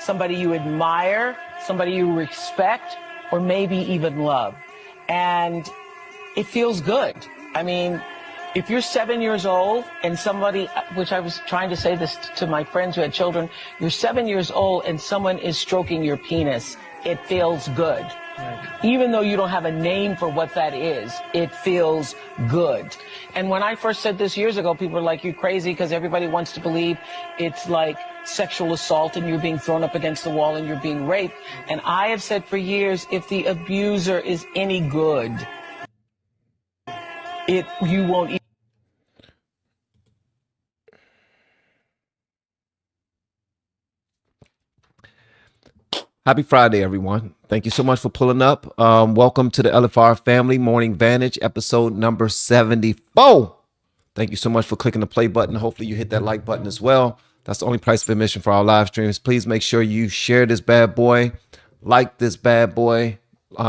somebody you admire, somebody you respect, or maybe even love. And it feels good. I mean, if you're 7 years old and somebody, which I was trying to say this to my friends who had children, you're 7 years old and someone is stroking your penis, it feels good. Right. Even though you don't have a name for what that is, it feels good. And when I first said this years ago, people were like, you're crazy, because everybody wants to believe it's like sexual assault and you're being thrown up against the wall and you're being raped. And I have said for years, if the abuser is any good, you won't. Happy Friday, everyone. Thank you so much for pulling up. Welcome to the LFR Family Morning Vantage, episode number 74. Thank you so much for clicking the play button. Hopefully you hit that like button as well. That's the only price of admission for our live streams. Please make sure you share this bad boy, like this bad boy,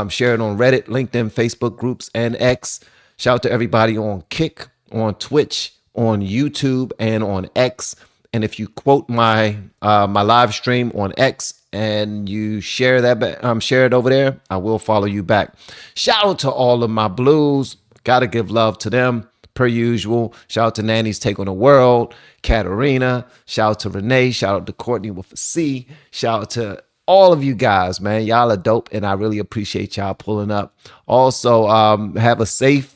share it on Reddit, LinkedIn, Facebook groups, and X. Shout out to everybody on Kick, on Twitch, on YouTube, and on X. And if you quote my my live stream on X and you share that, share it over there, I will follow you back. Shout out to all of my blues. Gotta give love to them per usual. Shout out to Nanny's Take on the World, Katarina. Shout out to Renee. Shout out to Courtney with a C. Shout out to all of you guys, man. Y'all are dope, and I really appreciate y'all pulling up. Also, have a safe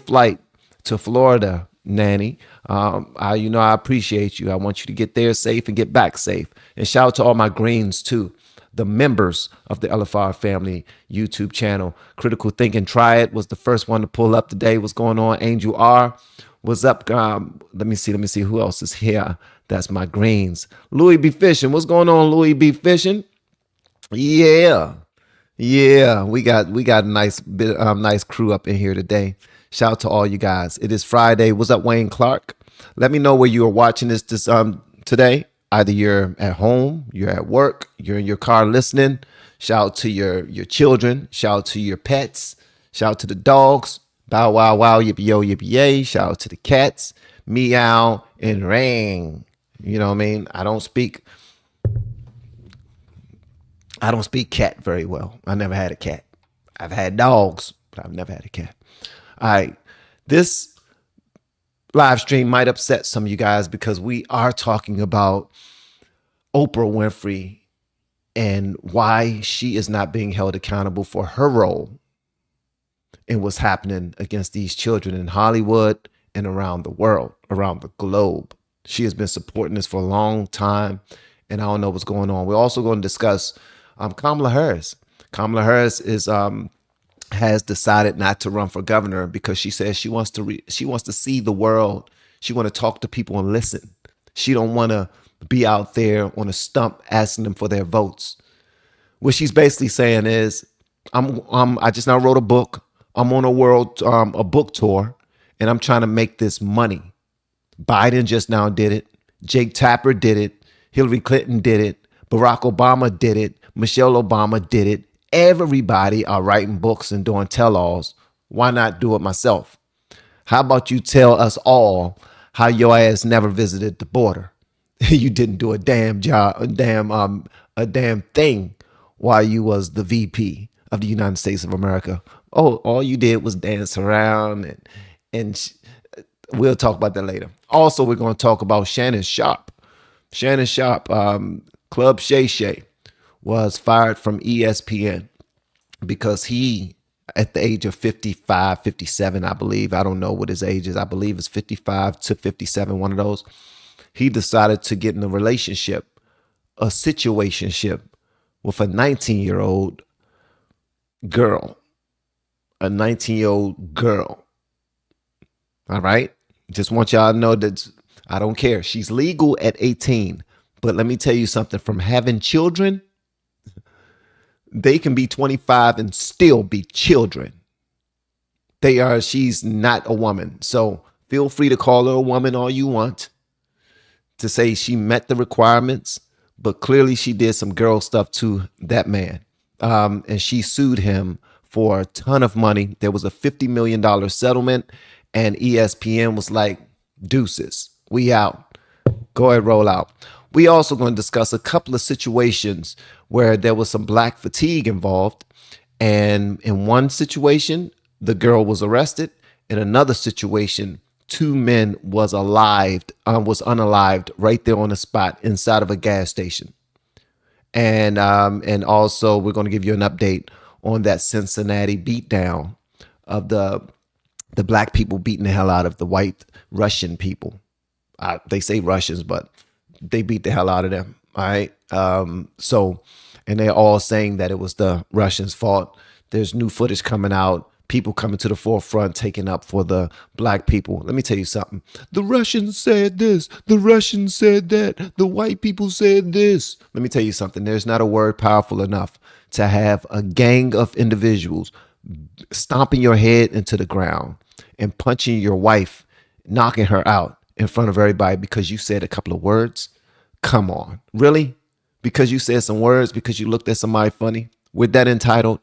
flight to Florida, Nanny. I appreciate you. I want you to get there safe and get back safe. And shout out to all my greens too, the members of the LFR Family YouTube channel. Critical Thinking Try It was the first one to pull up today. What's going on? Angel R. What's up? Let me see who else is here. That's my greens. Louis B. Fishing. What's going on, Louis B. Fishing? Yeah. We got a nice bit, nice crew up in here today. Shout out to all you guys. It is Friday. What's up, Wayne Clark? Let me know where you are watching this today. Either you're at home, you're at work, you're in your car listening. Shout out to your children. Shout out to your pets. Shout out to the dogs. Bow wow wow, yippee yo, yippee yay. Shout out to the cats. Meow and ring. You know what I mean? I don't speak cat very well. I never had a cat. I've had dogs, but I've never had a cat. All right. This live stream might upset some of you guys because we are talking about Oprah Winfrey and why she is not being held accountable for her role in what's happening against these children in Hollywood and around the world, around the globe. She has been supporting this for a long time, and I don't know what's going on. We're also going to discuss Kamala Harris. Kamala Harris has decided not to run for governor because she says she wants to see the world. She want to talk to people and listen. She don't want to be out there on a stump asking them for their votes. What she's basically saying is, I just now wrote a book. I'm on a book tour, and I'm trying to make this money. Biden just now did it. Jake Tapper did it. Hillary Clinton did it. Barack Obama did it. Michelle Obama did it. Everybody are writing books and doing tell-alls. Why not do it myself? How about you tell us all how your ass never visited the border? You didn't do a damn job, a damn thing while you was the VP of the United States of America. Oh, all you did was dance around and we'll talk about that later. Also, we're going to talk about Shannon Sharpe. Shannon Sharpe, Club Shay Shay, was fired from ESPN because he, at the age of 55, 57, I believe, I don't know what his age is. I believe it's 55 to 57, one of those. He decided to get in a relationship, a situationship with a 19-year-old girl, a 19-year-old girl. All right. Just want y'all to know that I don't care. She's legal at 18. But let me tell you something, from having children, they can be 25 and still be children. She's not a woman. So feel free to call her a woman all you want, to say she met the requirements, but clearly she did some girl stuff to that man. And she sued him for a ton of money. There was a $50 million settlement, and ESPN was like, deuces, we out. Go ahead, roll out. We also going to discuss a couple of situations where there was some black fatigue involved. And in one situation, the girl was arrested. In another situation, two men was unalived right there on the spot inside of a gas station. And also we're going to give you an update on that Cincinnati beatdown of the black people beating the hell out of the white Russian people. They say Russians, but they beat the hell out of them. All right. And they're all saying that it was the Russians' fault. There's new footage coming out, people coming to the forefront, taking up for the black people. Let me tell you something. The Russians said this. The Russians said that. The white people said this. Let me tell you something. There's not a word powerful enough to have a gang of individuals stomping your head into the ground and punching your wife, knocking her out in front of everybody because you said a couple of words. Come on. Really? Because you said some words, because you looked at somebody funny? With that entitled?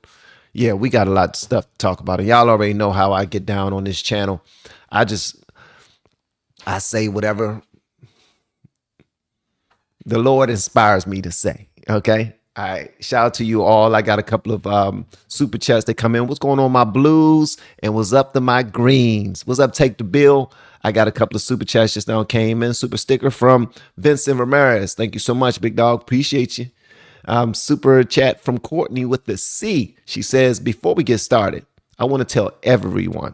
Yeah, we got a lot of stuff to talk about. And y'all already know how I get down on this channel. I say whatever the Lord inspires me to say. Okay? All right. Shout out to you all. I got a couple of super chats that come in. What's going on, my blues? And what's up to my greens? What's up, Take the Bill? I got a couple of super chats just now came in. Super sticker from Vincent Ramirez. Thank you so much, big dog. Appreciate you. Super chat from Courtney with the C. She says, before we get started, I want to tell everyone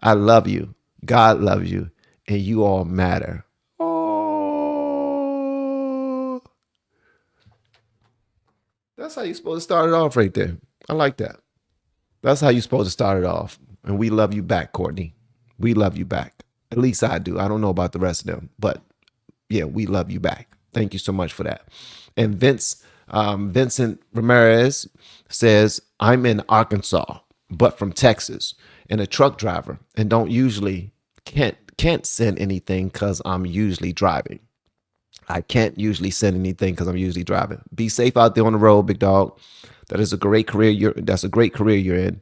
I love you. God loves you. And you all matter. Oh, that's how you're supposed to start it off right there. I like that. That's how you're supposed to start it off. And we love you back, Courtney. We love you back. At least I do. I don't know about the rest of them, but yeah, we love you back. Thank you so much for that. And Vincent Ramirez says, I'm in Arkansas, but from Texas, and a truck driver, and can't send anything because I'm usually driving. I can't usually send anything because I'm usually driving. Be safe out there on the road, big dog. That is a great career. That's a great career you're in.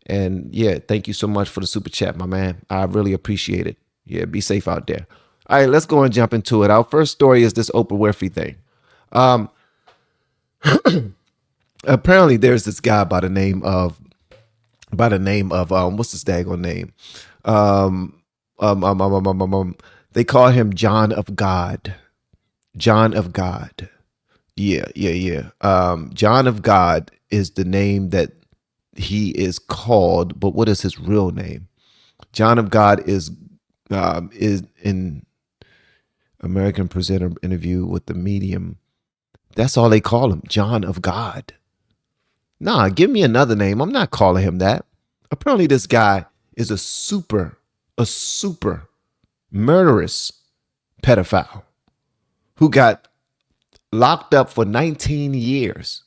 And yeah, thank you so much for the super chat, my man. I really appreciate it. Yeah, be safe out there. All right, let's go and jump into it. Our first story is this Oprah Winfrey thing. Apparently there's this guy by the name of what's his daggone name? They call him John of God. John of God. Yeah. John of God is the name that he is called, but what is his real name? John of God is in American presenter interview with the Medium. That's all they call him, John of God. Nah, give me another name. I'm not calling him that. Apparently this guy is a super murderous pedophile who got locked up for 19 years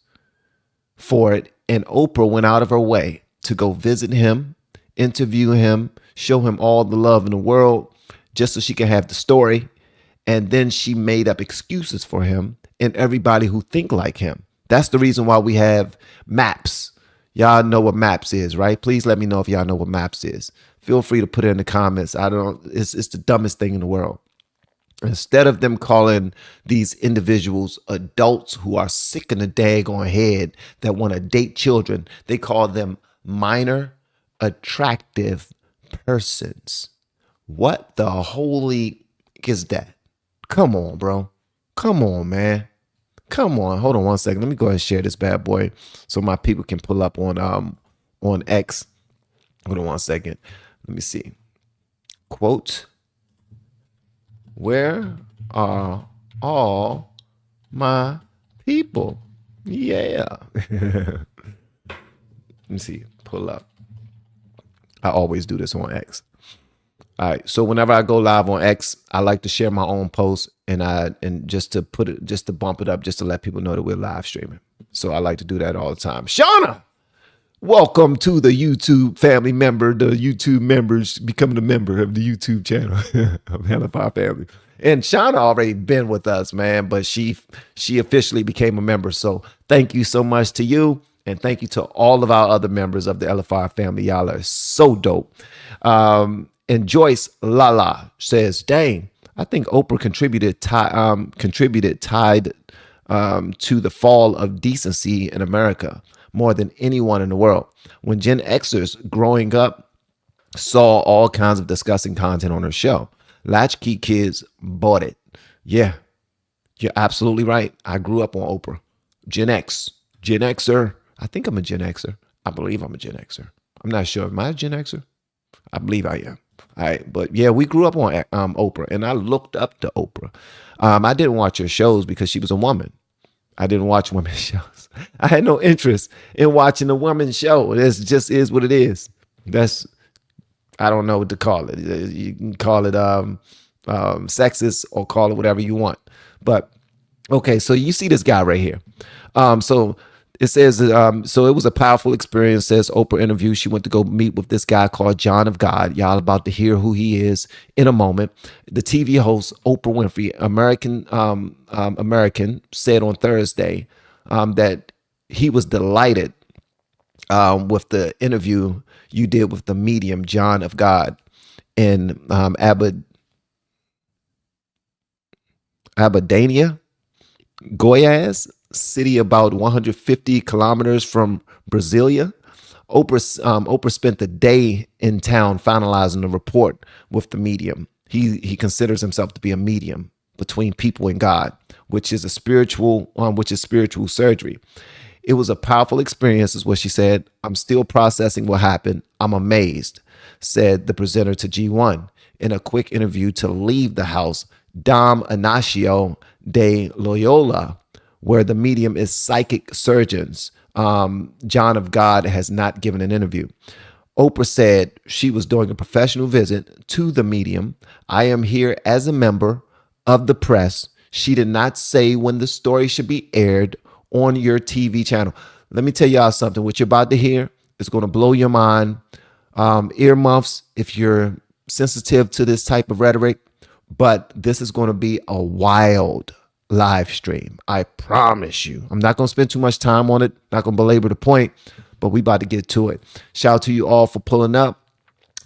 for it. And Oprah went out of her way to go visit him, interview him, show him all the love in the world just so she can have the story. And then she made up excuses for him and everybody who think like him. That's the reason why we have MAPS. Y'all know what MAPS is, right? Please let me know if y'all know what MAPS is. Feel free to put it in the comments. It's the dumbest thing in the world. Instead of them calling these individuals adults who are sick in the daggone head that want to date children, they call them minor attractive persons. What the holy is that? Come on, bro. Come on, man. Come on. Hold on one second. Let me go ahead and share this bad boy so my people can pull up on X. Hold on one second. Let me see. Quote, where are all my people? Yeah. Let me see. Pull up. I always do this on X. All right. So whenever I go live on X, I like to share my own posts and just to bump it up, just to let people know that we're live streaming. So I like to do that all the time. Shauna, welcome to the YouTube family member, the YouTube members, becoming a member of the YouTube channel of Hellfire Family. And Shauna already been with us, man, but she officially became a member. So thank you so much to you. And thank you to all of our other members of the LFR family. Y'all are so dope. And Joyce Lala says, dang, I think Oprah contributed tied to the fall of decency in America more than anyone in the world. When Gen Xers growing up saw all kinds of disgusting content on her show, latchkey kids bought it. Yeah, you're absolutely right. I grew up on Oprah. Gen X, Gen Xer. I think I'm a Gen Xer. I believe I'm a Gen Xer. I'm not sure. Am I a Gen Xer? I believe I am. All right, but yeah, we grew up on Oprah, and I looked up to Oprah. I didn't watch her shows because she was a woman. I didn't watch women's shows. I had no interest in watching a women's show. It just is what it is. That's I don't know what to call it. You can call it sexist or call it whatever you want. But okay, so you see this guy right here. So it says, so it was a powerful experience, says Oprah interview. She went to go meet with this guy called John of God. Y'all about to hear who he is in a moment. The TV host, Oprah Winfrey, American, said on Thursday that he was delighted with the interview you did with the medium, John of God, in Abadania, Goiás, city about 150 kilometers from Brasilia. Oprah spent the day in town finalizing the report with the medium. He considers himself to be a medium between people and God, which is spiritual surgery. It was a powerful experience, is what she said. I'm still processing what happened. I'm amazed, said the presenter to G1 in a quick interview to leave the house. Dom Ignacio de Loyola, where the medium is psychic surgeons. John of God has not given an interview. Oprah said she was doing a professional visit to the medium. I am here as a member of the press. She did not say when the story should be aired on your TV channel. Let me tell y'all something. What you're about to hear is going to blow your mind. Earmuffs if you're sensitive to this type of rhetoric, but this is going to be a wild live stream. I promise you. I'm not going to spend too much time on it. Not going to belabor the point, but we about to get to it. Shout out to you all for pulling up.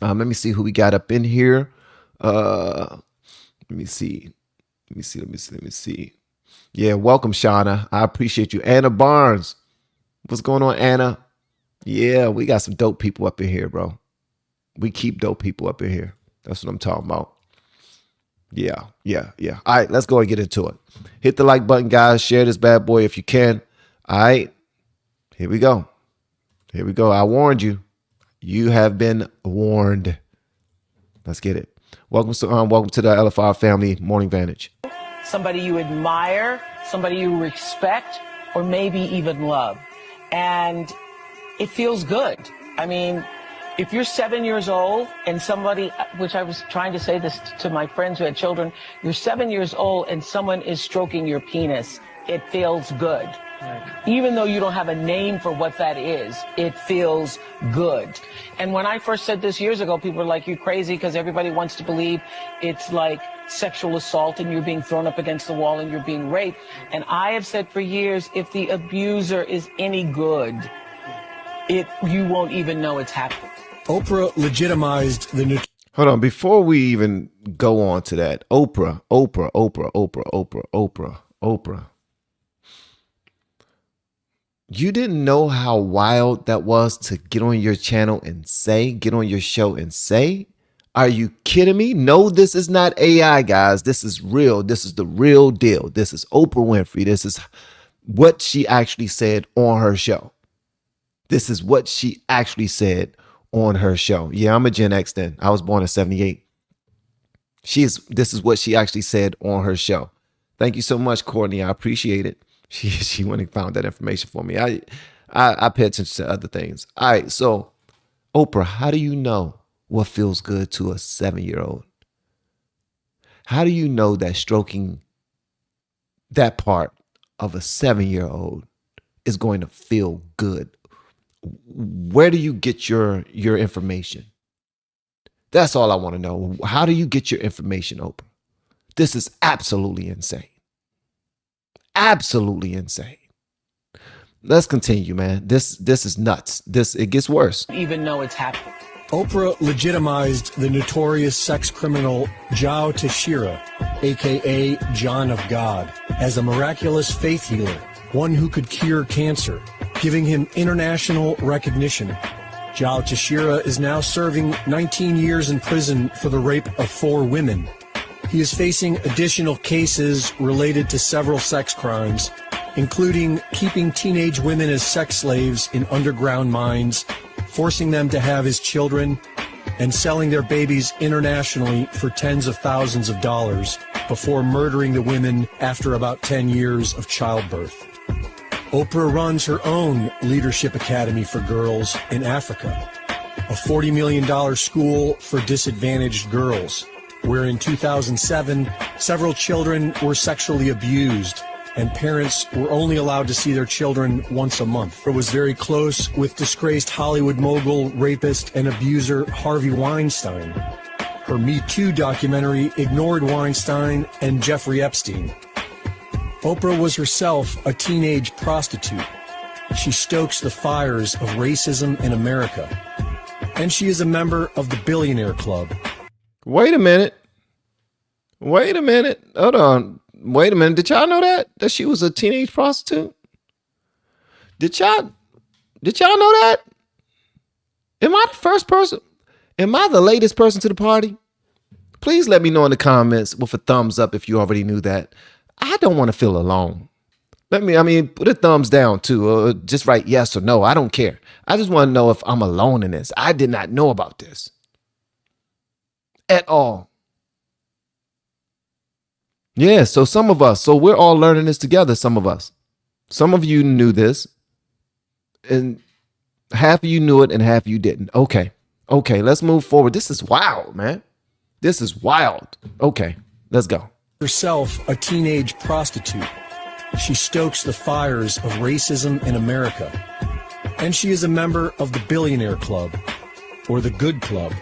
Let me see who we got up in here. Let me see. Yeah, welcome, Shauna. I appreciate you. Anna Barnes. What's going on, Anna? Yeah, we got some dope people up in here, bro. We keep dope people up in here. That's what I'm talking about. Yeah. All right, let's go and get into it. Hit the like button, guys. Share this bad boy if you can. All right, here we go. I warned you. You have been warned. Let's get it. Welcome to the LFR Family Morning Vantage. Somebody you admire, somebody you respect, or maybe even love. And it feels good. I mean, if you're 7 years old and somebody, which I was trying to say this to my friends who had children, you're 7 years old and someone is stroking your penis, it feels good. Right. Even though you don't have a name for what that is, it feels good. And when I first said this years ago, people were like, you're crazy, because everybody wants to believe it's like sexual assault and you're being thrown up against the wall and you're being raped. And I have said for years, if the abuser is any good, you won't even know it's happening. Oprah legitimized the new. Hold on, before we even go on to that, Oprah. You didn't know how wild that was to get on your channel and get on your show and say? Are you kidding me? No, this is not AI, guys. This is real. This is the real deal. This is Oprah Winfrey. This is what she actually said on her show. This is what she actually said on her show. Yeah, I'm a Gen X then. I was born in 78. This is what she actually said on her show. Thank you so much, Courtney. I appreciate it. She went and found that information for me. I pay attention to other things. All right, so Oprah, how do you know what feels good to a 7-year-old? How do you know that stroking that part of a 7-year-old is going to feel good? Where do you get your information? That's all I want to know. How do you get your information, Oprah? This is absolutely insane. Absolutely insane. Let's continue, man. This is nuts. It gets worse. Even know it's happening. Oprah legitimized the notorious sex criminal Zhao Tashira, aka John of God, as a miraculous faith healer, one who could cure cancer, giving him international recognition. Zhao Tashira is now serving 19 years in prison for the rape of 4 women. He is facing additional cases related to several sex crimes, including keeping teenage women as sex slaves in underground mines, forcing them to have his children, and selling their babies internationally for tens of thousands of dollars before murdering the women after about 10 years of childbirth. Oprah runs her own leadership academy for girls in Africa, a $40 million school for disadvantaged girls, where in 2007, several children were sexually abused and parents were only allowed to see their children once a month. Oprah was very close with disgraced Hollywood mogul, rapist, and abuser Harvey Weinstein. Her Me Too documentary ignored Weinstein and Jeffrey Epstein. Oprah was herself a teenage prostitute. She stokes the fires of racism in America. And she is a member of the Billionaire Club. Wait a minute. Hold on. Wait a minute. Did y'all know that she was a teenage prostitute? Did y'all know that? Am I the first person? Am I the latest person to the party? Please let me know in the comments with a thumbs up if you already knew that. I don't want to feel alone. Put a thumbs down too, or just write yes or no. I don't care. I just want to know if I'm alone in this. I did not know about this at all. Yeah, so we're all learning this together, some of us. Some of you knew this, and half of you knew it and half of you didn't. Okay, let's move forward. This is wild, man. This is wild. Okay, let's go. Herself a teenage prostitute. She stokes the fires of racism in America. And she is a member of the Billionaire Club, or the Good Club,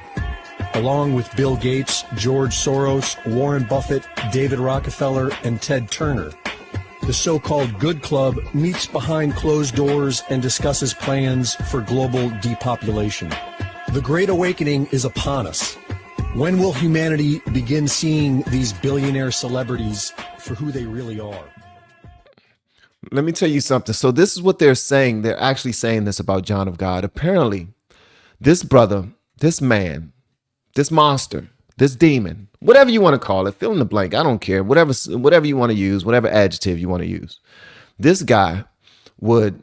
along with Bill Gates, George Soros, Warren Buffett, David Rockefeller, and Ted Turner. The so-called Good Club meets behind closed doors and discusses plans for global depopulation. The Great Awakening is upon us. When will humanity begin seeing these billionaire celebrities for who they really are? Let me tell you something. So this is what they're saying. They're actually saying this about John of God. Apparently, this brother, this man, this monster, this demon, whatever you want to call it, fill in the blank. I don't care. Whatever you want to use, whatever adjective you want to use. This guy would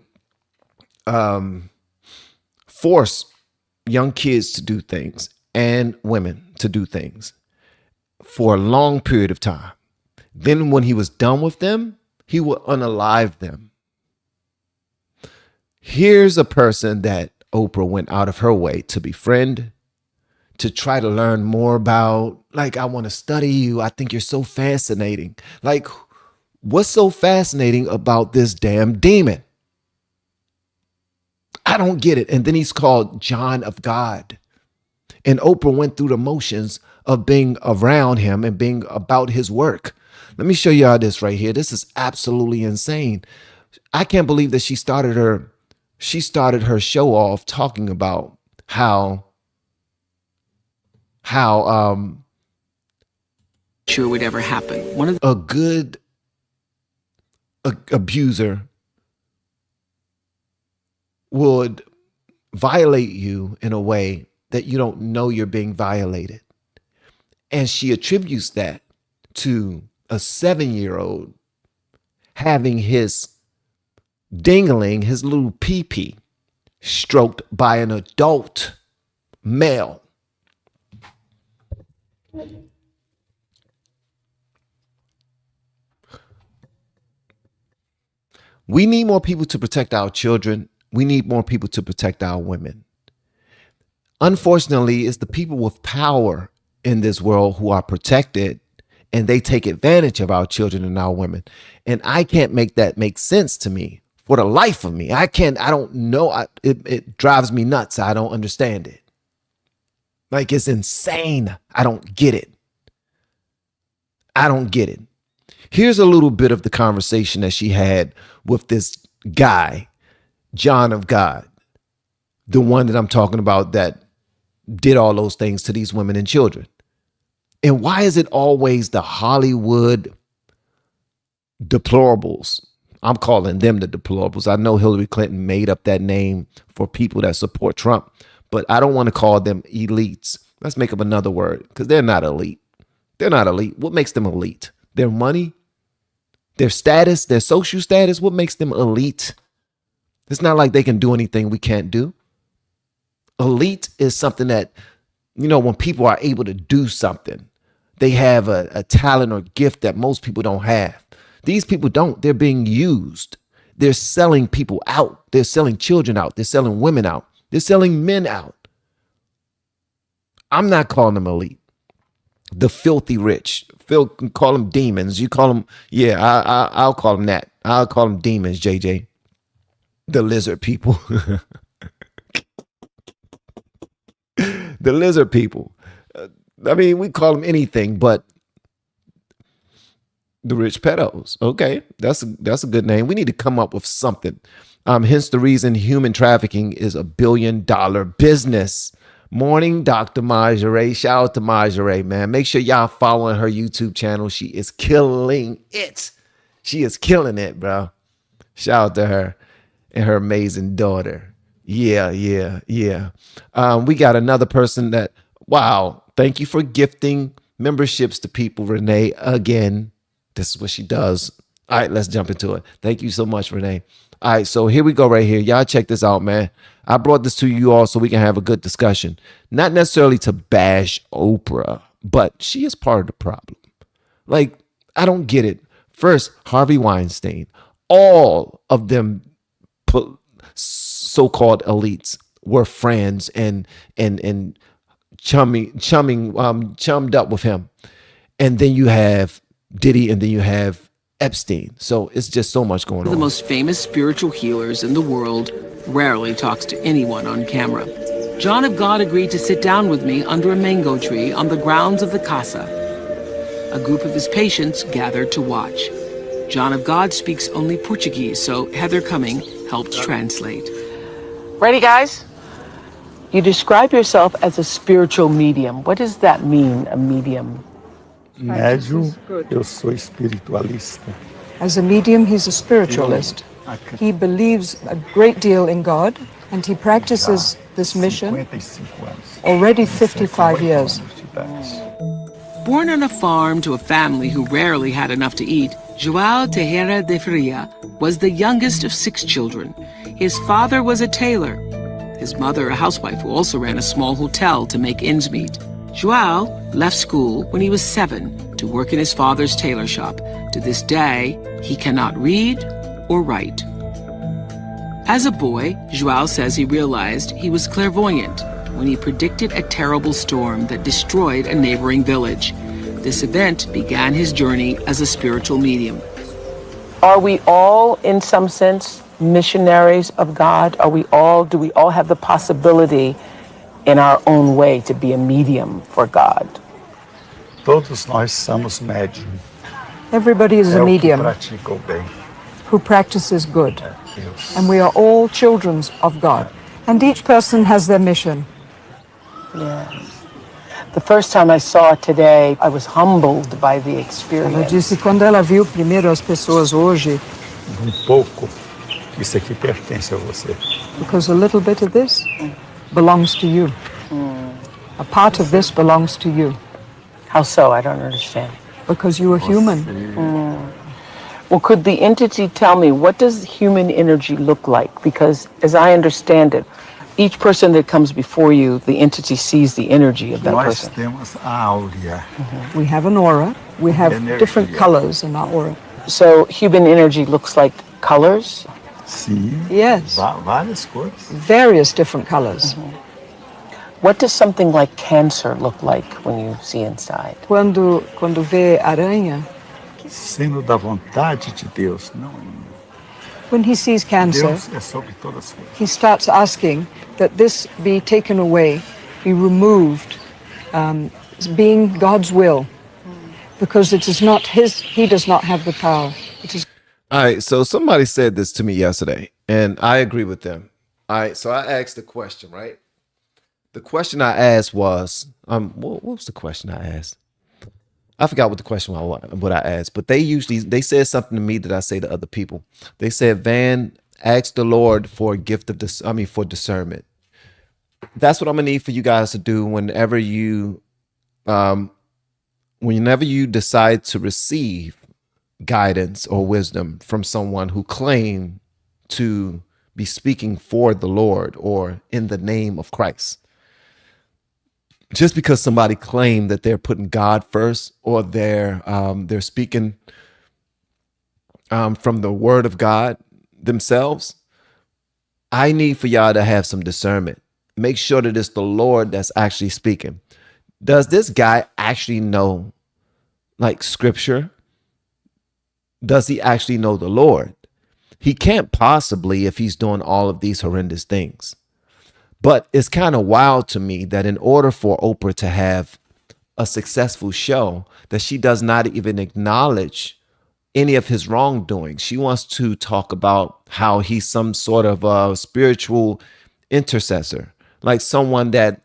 force young kids to do things and women to do things for a long period of time. Then when he was done with them, he would unalive them. Here's a person that Oprah went out of her way to befriend, to try to learn more about. Like, I want to study you. I think you're so fascinating. Like, what's so fascinating about this damn demon? I don't get it. And then he's called John of God. And Oprah went through the motions of being around him and being about his work. Let me show y'all this right here. This is absolutely insane. I can't believe that she started her show off talking about how sure would ever happen. One of a good abuser would violate you in a way that you don't know you're being violated. And she attributes that to a 7-year-old having his dingling, his little pee-pee, stroked by an adult male. We need more people to protect our children. We need more people to protect our women. Unfortunately, it's the people with power in this world who are protected, and they take advantage of our children and our women. And I can't make that make sense to me for the life of me. I don't know. It drives me nuts. I don't understand it. Like, it's insane. I don't get it. Here's a little bit of the conversation that she had with this guy, John of God, the one that I'm talking about that did all those things to these women and children. And why is it always the Hollywood deplorables? I'm calling them the deplorables. I know Hillary Clinton made up that name for people that support Trump, but I don't want to call them elites. Let's make up another word, because they're not elite. They're not elite. What makes them elite? Their money, their status, their social status. What makes them elite? It's not like they can do anything we can't do. Elite is something that, when people are able to do something, they have a talent or gift that most people don't have. These people don't. They're being used. They're selling people out. They're selling children out. They're selling women out. They're selling men out. I'm not calling them elite. The filthy rich. Phil can call them demons. You call them, I'll call them that. I'll call them demons, JJ. The lizard people. The lizard people. We call them anything but the rich pedos. Okay, that's a good name. We need to come up with something. Hence the reason human trafficking is $1 billion business. Morning, Dr. Marjorie. Shout out to Marjorie, man. Make sure y'all following her YouTube channel. She is killing it. She is killing it, bro. Shout out to her and her amazing daughter. Yeah. We got another person that, wow, thank you for gifting memberships to people, Renee, again. This is what she does. All right, let's jump into it. Thank you so much, Renee. All right, so here we go right here. Y'all check this out, man. I brought this to you all so we can have a good discussion. Not necessarily to bash Oprah, but she is part of the problem. Like, I don't get it. First, Harvey Weinstein. All of them so-called elites were friends and chummed up with him. And then you have Diddy, and then you have Epstein. So it's just so much going on. The most famous spiritual healers in the world rarely talks to anyone on camera. John of God agreed to sit down with me under a mango tree on the grounds of the casa. A group of his patients gathered to watch. John of God speaks only Portuguese, so Heather Cumming helped translate. Ready, guys? You describe yourself as a spiritual medium. What does that mean, a medium? Médium, eu sou espiritualista. As a medium, he's a spiritualist. He believes a great deal in God, and he practices this mission 55 anos. already 55 years. Born on a farm to a family who rarely had enough to eat, João Teixeira de Faria was the youngest of 6 children. His father was a tailor. His mother, a housewife who also ran a small hotel to make ends meet. João left school when he was 7 to work in his father's tailor shop. To this day, he cannot read or write. As a boy, João says he realized he was clairvoyant when he predicted a terrible storm that destroyed a neighboring village. This event began his journey as a spiritual medium. Are we all, in some sense, missionaries of God? Do we all have the possibility in our own way to be a medium for God? Todos nós somos médium. Everybody is a que medium pratica o bem. who practices good, Deus. and we are all children of God. And each person has their mission. Yes. The first time I saw it today, I was humbled by the Ela experience. disse quando ela viu primeiro as pessoas hoje, Pouco, isso aqui pertence a você. because a little bit of this belongs to you. A part of this belongs to you, How so? I don't understand. because you are human. Well, could the entity tell me, what does human energy look like? Because as I understand it, each person that comes before you, the entity sees the energy of that Nós person. temos a áurea. We have an aura. We have Energia. different colors in our aura. So human energy looks like colors? Sim, Yes, várias cores. various different colors. What does something like cancer look like when you see inside? Quando vê aranha, Sendo da vontade de Deus, não. when he sees cancer, Deus é sobre todas as coisas. he starts asking that this be taken away, be removed, being God's will, because it is not he does not have the power. It is All right, so somebody said this to me yesterday, and I agree with them. All right, so I asked the question, right? The question I asked was, what was the question I asked? I forgot what the question was, what I asked, but they said something to me that I say to other people. They said, Van, ask the Lord for a gift of for discernment. That's what I'm gonna need for you guys to do whenever you decide to receive guidance or wisdom from someone who claim to be speaking for the Lord or in the name of Christ. Just because somebody claimed that they're putting God first, or they're speaking from the Word of God themselves, I need for y'all to have some discernment. Make sure that it's the Lord that's actually speaking. Does this guy actually know like scripture? Does he actually know the Lord? He can't possibly if he's doing all of these horrendous things. But it's kind of wild to me that in order for Oprah to have a successful show, that she does not even acknowledge any of his wrongdoing. She wants to talk about how he's some sort of a spiritual intercessor, like someone that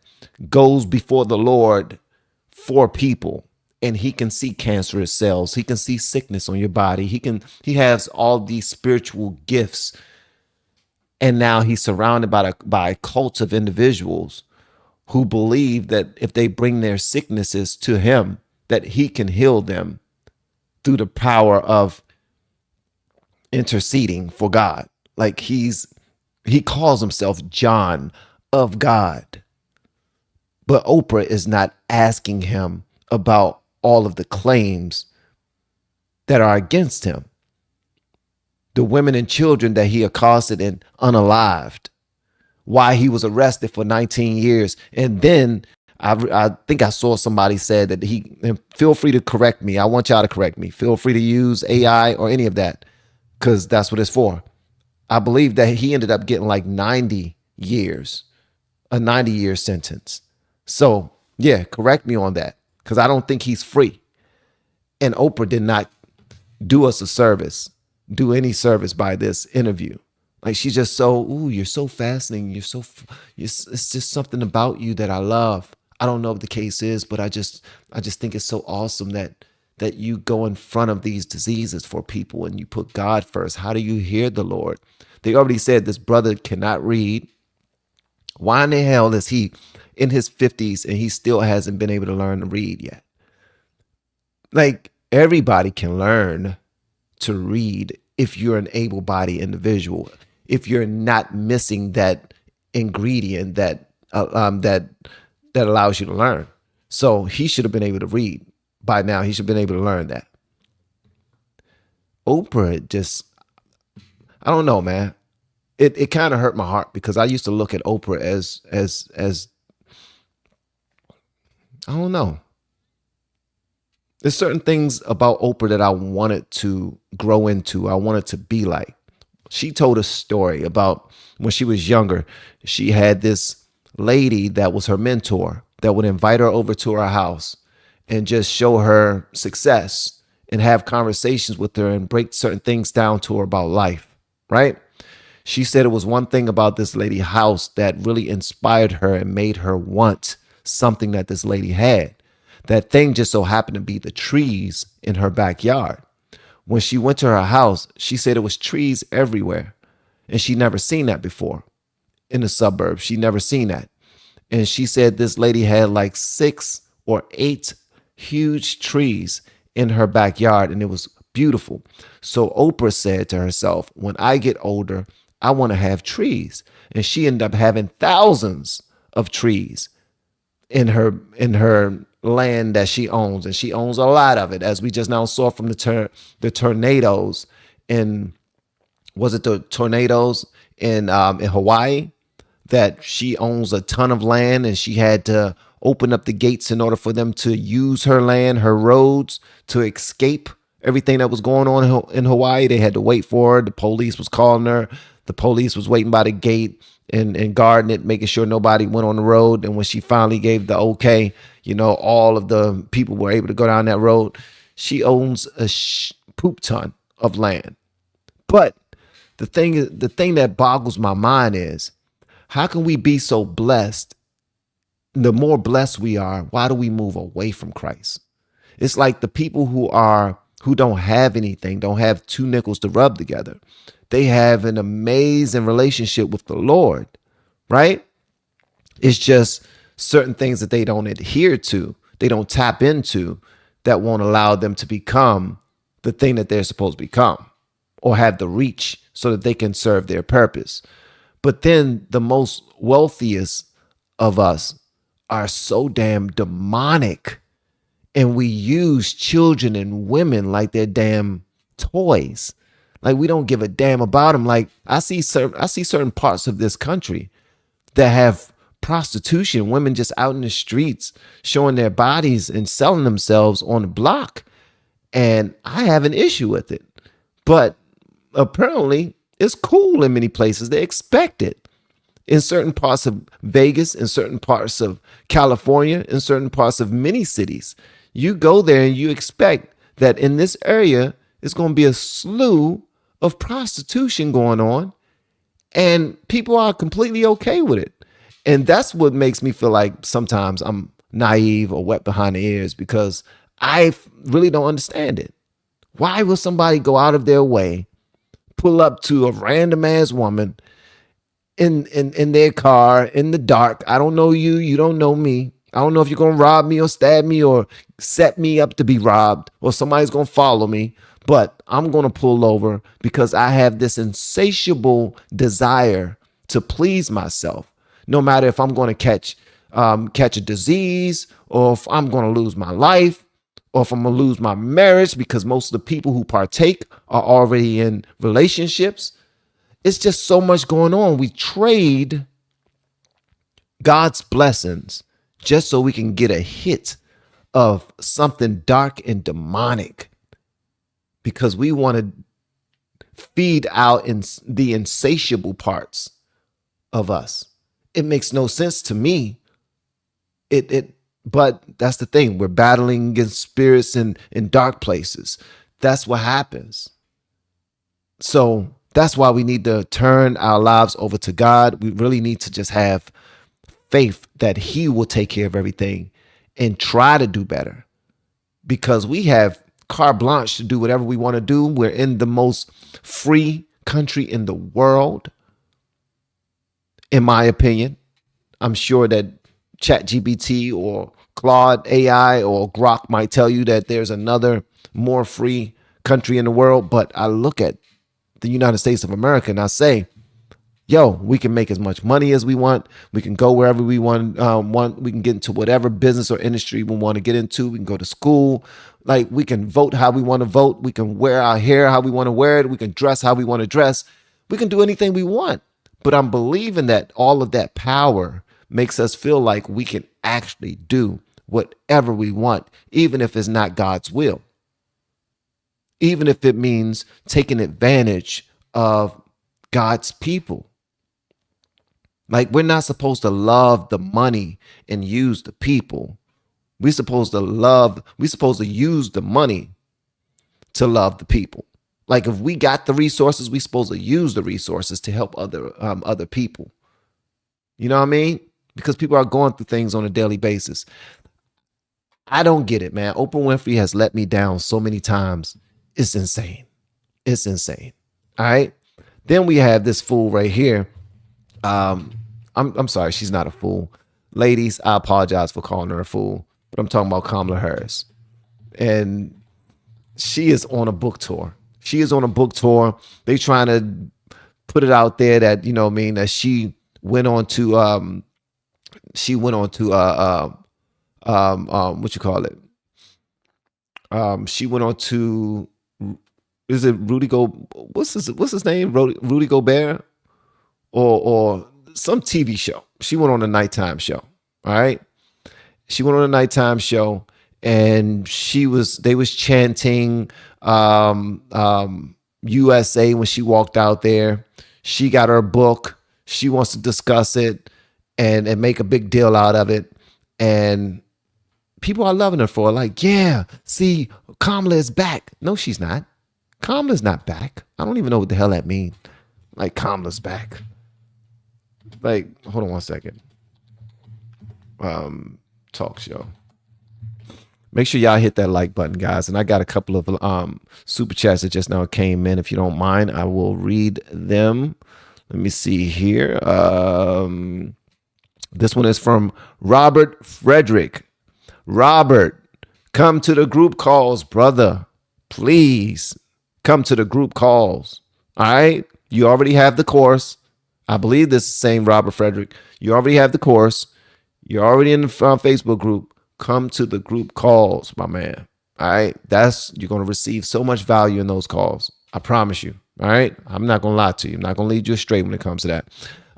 goes before the Lord for people, and he can see cancerous cells, he can see sickness on your body, he has all these spiritual gifts. And now he's surrounded by a cult of individuals who believe that if they bring their sicknesses to him, that he can heal them through the power of interceding for God. Like he calls himself John of God. But Oprah is not asking him about all of the claims that are against him. The women and children that he accosted and unalived, why he was arrested for 19 years. And then I think I saw somebody said that and feel free to correct me. I want y'all to correct me. Feel free to use AI or any of that, because that's what it's for. I believe that he ended up getting like 90 years, a 90-year sentence. So yeah, correct me on that, because I don't think he's free. And Oprah did not do us a service, do any service by this interview. Like, she's just so, ooh, you're so fascinating. It's just something about you that I love. I don't know what the case is, but I just think it's so awesome that you go in front of these diseases for people and you put God first. How do you hear the Lord? They already said this brother cannot read. Why in the hell is he in his 50s and he still hasn't been able to learn to read yet? Like, everybody can learn to read if you're an able-bodied individual, if you're not missing that ingredient that allows you to learn. So he should have been able to read by now. He should have been able to learn that. Oprah just, I don't know, man. It kind of hurt my heart, because I used to look at Oprah as I don't know. There's certain things about Oprah that I wanted to grow into. I wanted to be like. She told a story about when she was younger. She had this lady that was her mentor that would invite her over to her house and just show her success and have conversations with her and break certain things down to her about life, right? She said it was one thing about this lady's house that really inspired her and made her want something that this lady had. That thing just so happened to be the trees in her backyard. When she went to her house, she said it was trees everywhere. And she never seen that before in the suburbs. She never seen that. And she said this lady had like 6 or 8 huge trees in her backyard, and it was beautiful. So Oprah said to herself, when I get older, I want to have trees. And she ended up having thousands of trees in her land that she owns, and she owns a lot of it, as we just now saw from the tornadoes in, was it the tornadoes in Hawaii, that she owns a ton of land, and she had to open up the gates in order for them to use her land, her roads, to escape everything that was going on in Hawaii. They had to wait for her. The police was calling her. The police was waiting by the gate and guarding it, making sure nobody went on the road. And when she finally gave the okay, all of the people were able to go down that road. She owns a poop ton of land. But the thing that boggles my mind is, how can we be so blessed the more blessed we are, why do we move away from Christ? It's like the people who don't have anything, don't have two nickels to rub together. They have an amazing relationship with the Lord, right? It's just certain things that they don't adhere to, they don't tap into, that won't allow them to become the thing that they're supposed to become or have the reach so that they can serve their purpose. But then the most wealthiest of us are so damn demonic, and we use children and women like they're damn toys. Like we don't give a damn about them. Like I see certain parts of this country that have prostitution, women just out in the streets showing their bodies and selling themselves on the block. And I have an issue with it. But apparently it's cool in many places. They expect it. In certain parts of Vegas, in certain parts of California, in certain parts of many cities, you go there and you expect that in this area, it's going to be a slew of prostitution going on, and people are completely okay with it. And that's what makes me feel like sometimes I'm naive or wet behind the ears, because I really don't understand it. Why will somebody go out of their way, pull up to a random ass woman in their car in the dark? I don't know you. You don't know me. I don't know if you're going to rob me or stab me or set me up to be robbed, or somebody's going to follow me, but I'm going to pull over because I have this insatiable desire to please myself, no matter if I'm going to catch a disease, or if I'm going to lose my life, or if I'm going to lose my marriage, because most of the people who partake are already in relationships. It's just so much going on. We trade God's blessings just so we can get a hit of something dark and demonic, because we want to feed out in the insatiable parts of us. It makes no sense to me. But that's the thing. We're battling against spirits in dark places. That's what happens. So that's why we need to turn our lives over to God. We really need to just have faith that He will take care of everything and try to do better, because we have carte blanche to do whatever we want to do. We're in the most free country in the world, in my opinion. I'm sure that ChatGPT or Claude AI or Grok might tell you that there's another more free country in the world, but I look at the United States of America and I say, yo, we can make as much money as we want. We can go wherever we want. We can get into whatever business or industry we want to get into. We can go to school. Like, we can vote how we want to vote. We can wear our hair how we want to wear it. We can dress how we want to dress. We can do anything we want. But I'm believing that all of that power makes us feel like we can actually do whatever we want, even if it's not God's will. Even if it means taking advantage of God's people. Like, we're not supposed to love the money and use the people. We're supposed to use the money to love the people. Like, if we got the resources, we're supposed to use the resources to help other people. You know what I mean? Because people are going through things on a daily basis. I don't get it, man. Oprah Winfrey has let me down so many times. It's insane. It's insane. All right. Then we have this fool right here. I'm sorry, she's not a fool. Ladies, I apologize for calling her a fool, but I'm talking about Kamala Harris. And she is on a book tour. She is on a book tour. They trying to put it out there that, you know what I mean, that she went on to what you call it? She went on to, is it what's his name? Rudy Gobert or some TV show. She went on a nighttime show. All right. She went on a nighttime show and they was chanting USA when she walked out there. She got her book. She wants to discuss it and make a big deal out of it. And people are loving her for it. Like, yeah, see, Kamala is back. No, she's not. Kamala's not back. I don't even know what the hell that means. Like, Kamala's back. Like, hold on one second. talk show. Make sure y'all hit that like button, guys. And I got a couple of super chats that just now came in. If you don't mind, I will read them. Let me see here. This one is from Robert Frederick. Robert, come to the group calls, brother. Please come to the group calls. All right? You already have the course. I believe this is the same Robert Frederick. You already have the course. You're already in the Facebook group. Come to the group calls, my man. All right. You're going to receive so much value in those calls. I promise you. All right. I'm not going to lie to you. I'm not going to lead you astray when it comes to that.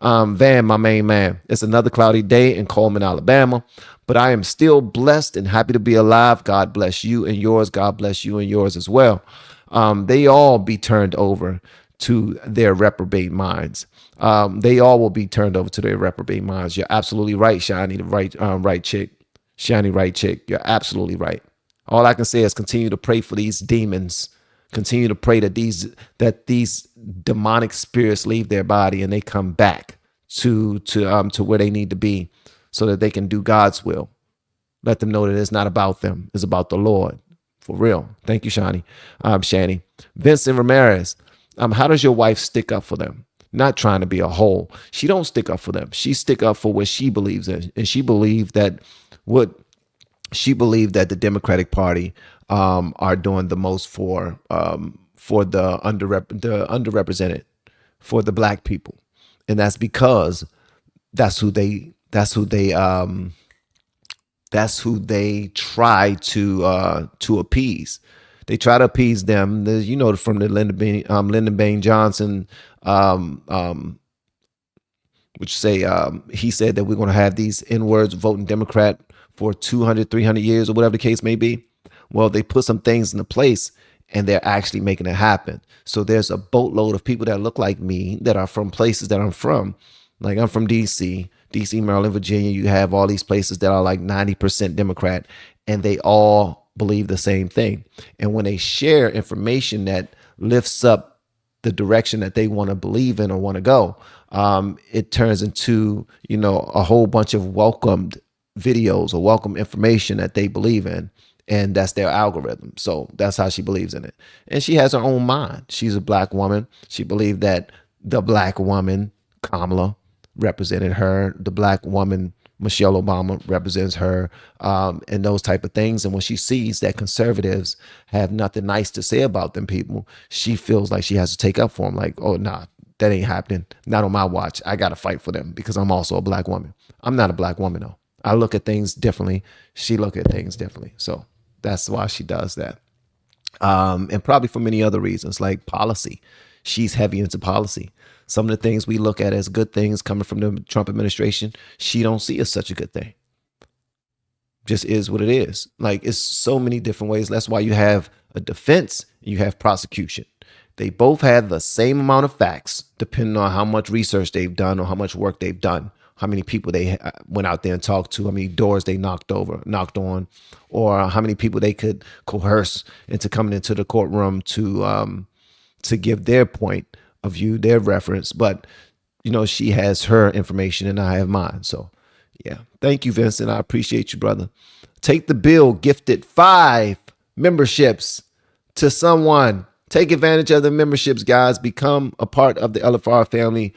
Van, my main man. It's another cloudy day in Coleman, Alabama, but I am still blessed and happy to be alive. God bless you and yours. God bless you and yours as well. They all be turned over to their reprobate minds. They all will be turned over to their reprobate minds. You're absolutely right, Shiny, the right chick. Shiny right chick. You're absolutely right. All I can say is continue to pray for these demons. Continue to pray that these demonic spirits leave their body and they come back to where they need to be so that they can do God's will. Let them know that it's not about them. It's about the Lord. For real. Thank you, Shani. Shani. Vincent Ramirez. How does your wife stick up for them? Not trying to be a hole. She don't stick up for them. She stick up for what she believes in. And she believed that the Democratic Party are doing the most for the underrepresented, for the black people. And that's because that's who they try to appease. They try to appease them. From the Lyndon Baines Johnson, which he said that we're going to have these N-words voting Democrat for 200, 300 years or whatever the case may be. Well, they put some things into place and they're actually making it happen. So there's a boatload of people that look like me that are from places that I'm from. Like I'm from DC, Maryland, Virginia. You have all these places that are like 90% Democrat and they all believe the same thing. And when they share information that lifts up the direction that they want to believe in or want to go, it turns into, a whole bunch of welcomed videos or welcome information that they believe in. And that's their algorithm. So that's how she believes in it. And she has her own mind. She's a black woman. She believed that the black woman, Kamala, represented her. The black woman, Michelle Obama, represents her, and those type of things. And when she sees that conservatives have nothing nice to say about them people, she feels like she has to take up for them. Like, oh, nah, that ain't happening. Not on my watch. I got to fight for them because I'm also a black woman. I'm not a black woman, though. I look at things differently. She look at things differently. So that's why she does that. And probably for many other reasons, like policy. She's heavy into policy. Some of the things we look at as good things coming from the Trump administration, she don't see as such a good thing. Just is what it is. Like, it's so many different ways. That's why you have a defense and you have prosecution. They both have the same amount of facts, depending on how much research they've done or how much work they've done, how many people they went out there and talked to, how many doors they knocked on, or how many people they could coerce into coming into the courtroom to give their point of view, their reference. But, she has her information and I have mine. So, yeah. Thank you, Vincent. I appreciate you, brother. Take the Bill gifted 5 memberships to someone. Take advantage of the memberships, guys. Become a part of the LFR family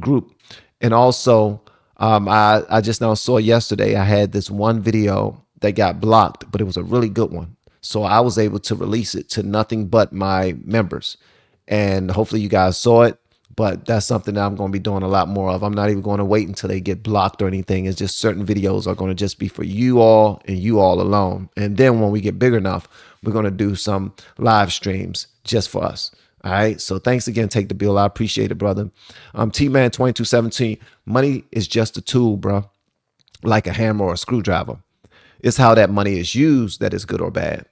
group. And also, I just now saw yesterday, I had this one video that got blocked, but it was a really good one. So I was able to release it to nothing but my members. And hopefully you guys saw it, but that's something that I'm going to be doing a lot more of. I'm not even going to wait until they get blocked or anything. It's just certain videos are going to just be for you all and you all alone. And then when we get big enough, we're going to do some live streams just for us. All right. So thanks again. Take the Bill. I appreciate it, brother. T-Man 2217. Money is just a tool, bro. Like a hammer or a screwdriver. It's how that money is used that is good or bad.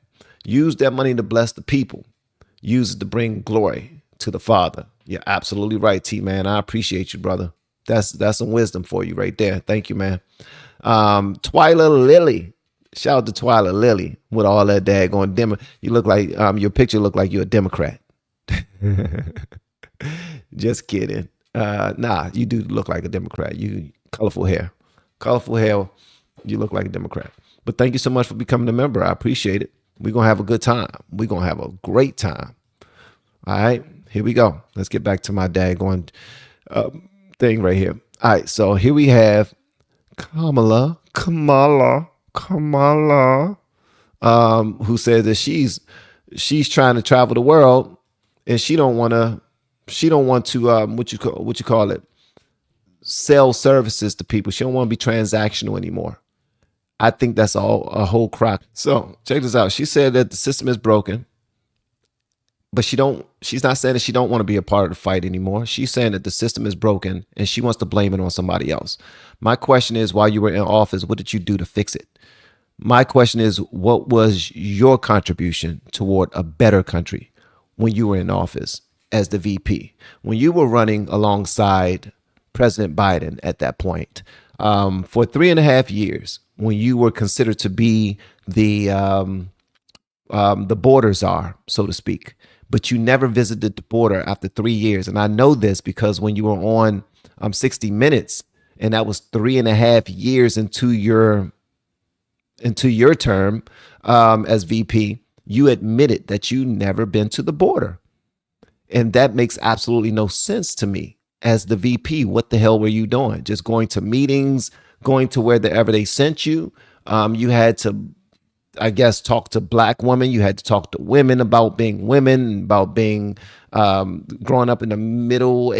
Use that money to bless the people. Use it to bring glory to the Father. You're absolutely right, T-Man. I appreciate you, brother. That's some wisdom for you right there. Thank you, man. Twyla Lily. Shout out to Twyla Lily with all that daggone demo. You look like your picture look like you're a Democrat. Just kidding. Nah, you do look like a Democrat. You colorful hair. colorful hair, you look like a Democrat. But thank you so much for becoming a member. I appreciate it. We're going to have a good time. We're going to have a great time. All right, here we go. Let's get back to my daggone thing right here. All right, so here we have Kamala, who says that she's trying to travel the world and she don't want to what you call it, sell services to people. She don't want to be transactional anymore. I think that's all a whole crock. So check this out. She said that the system is broken, but she's not saying that she don't want to be a part of the fight anymore. She's saying that the system is broken and she wants to blame it on somebody else. My question is, while you were in office, what did you do to fix it? My question is, what was your contribution toward a better country when you were in office as the VP, when you were running alongside President Biden at that point, for 3.5 years, when you were considered to be the border czar, so to speak, but you never visited the border after 3 years. And I know this because when you were on 60 Minutes, and that was 3.5 years into your term as VP, you admitted that you never been to the border. And that makes absolutely no sense to me. As the VP, what the hell were you doing? Just going to meetings, going to wherever they sent you. You had to, I guess, talk to black women. You had to talk to women about being women, about being growing up in the middle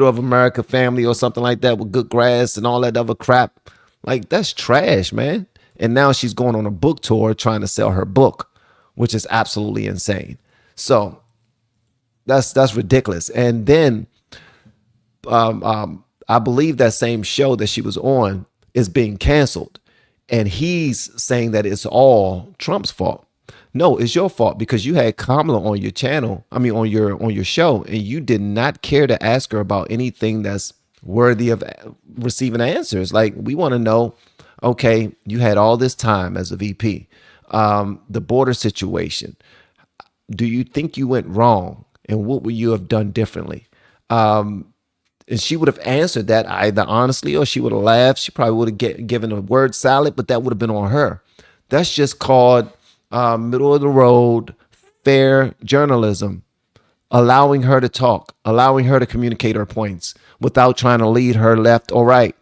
of America family or something like that with good grass and all that other crap. Like, that's trash, man. And now she's going on a book tour trying to sell her book, which is absolutely insane. So that's ridiculous. And then I believe that same show that she was on is being canceled. And he's saying that it's all Trump's fault. No, it's your fault because you had Kamala on your channel, on your show, and you did not care to ask her about anything that's worthy of receiving answers. Like, we want to know, okay, you had all this time as a VP, the border situation. Do you think you went wrong? And what would you have done differently? And she would have answered that either honestly or she would have laughed. She probably would have given a word salad, but that would have been on her. That's just called middle of the road, fair journalism, allowing her to talk, allowing her to communicate her points without trying to lead her left or right.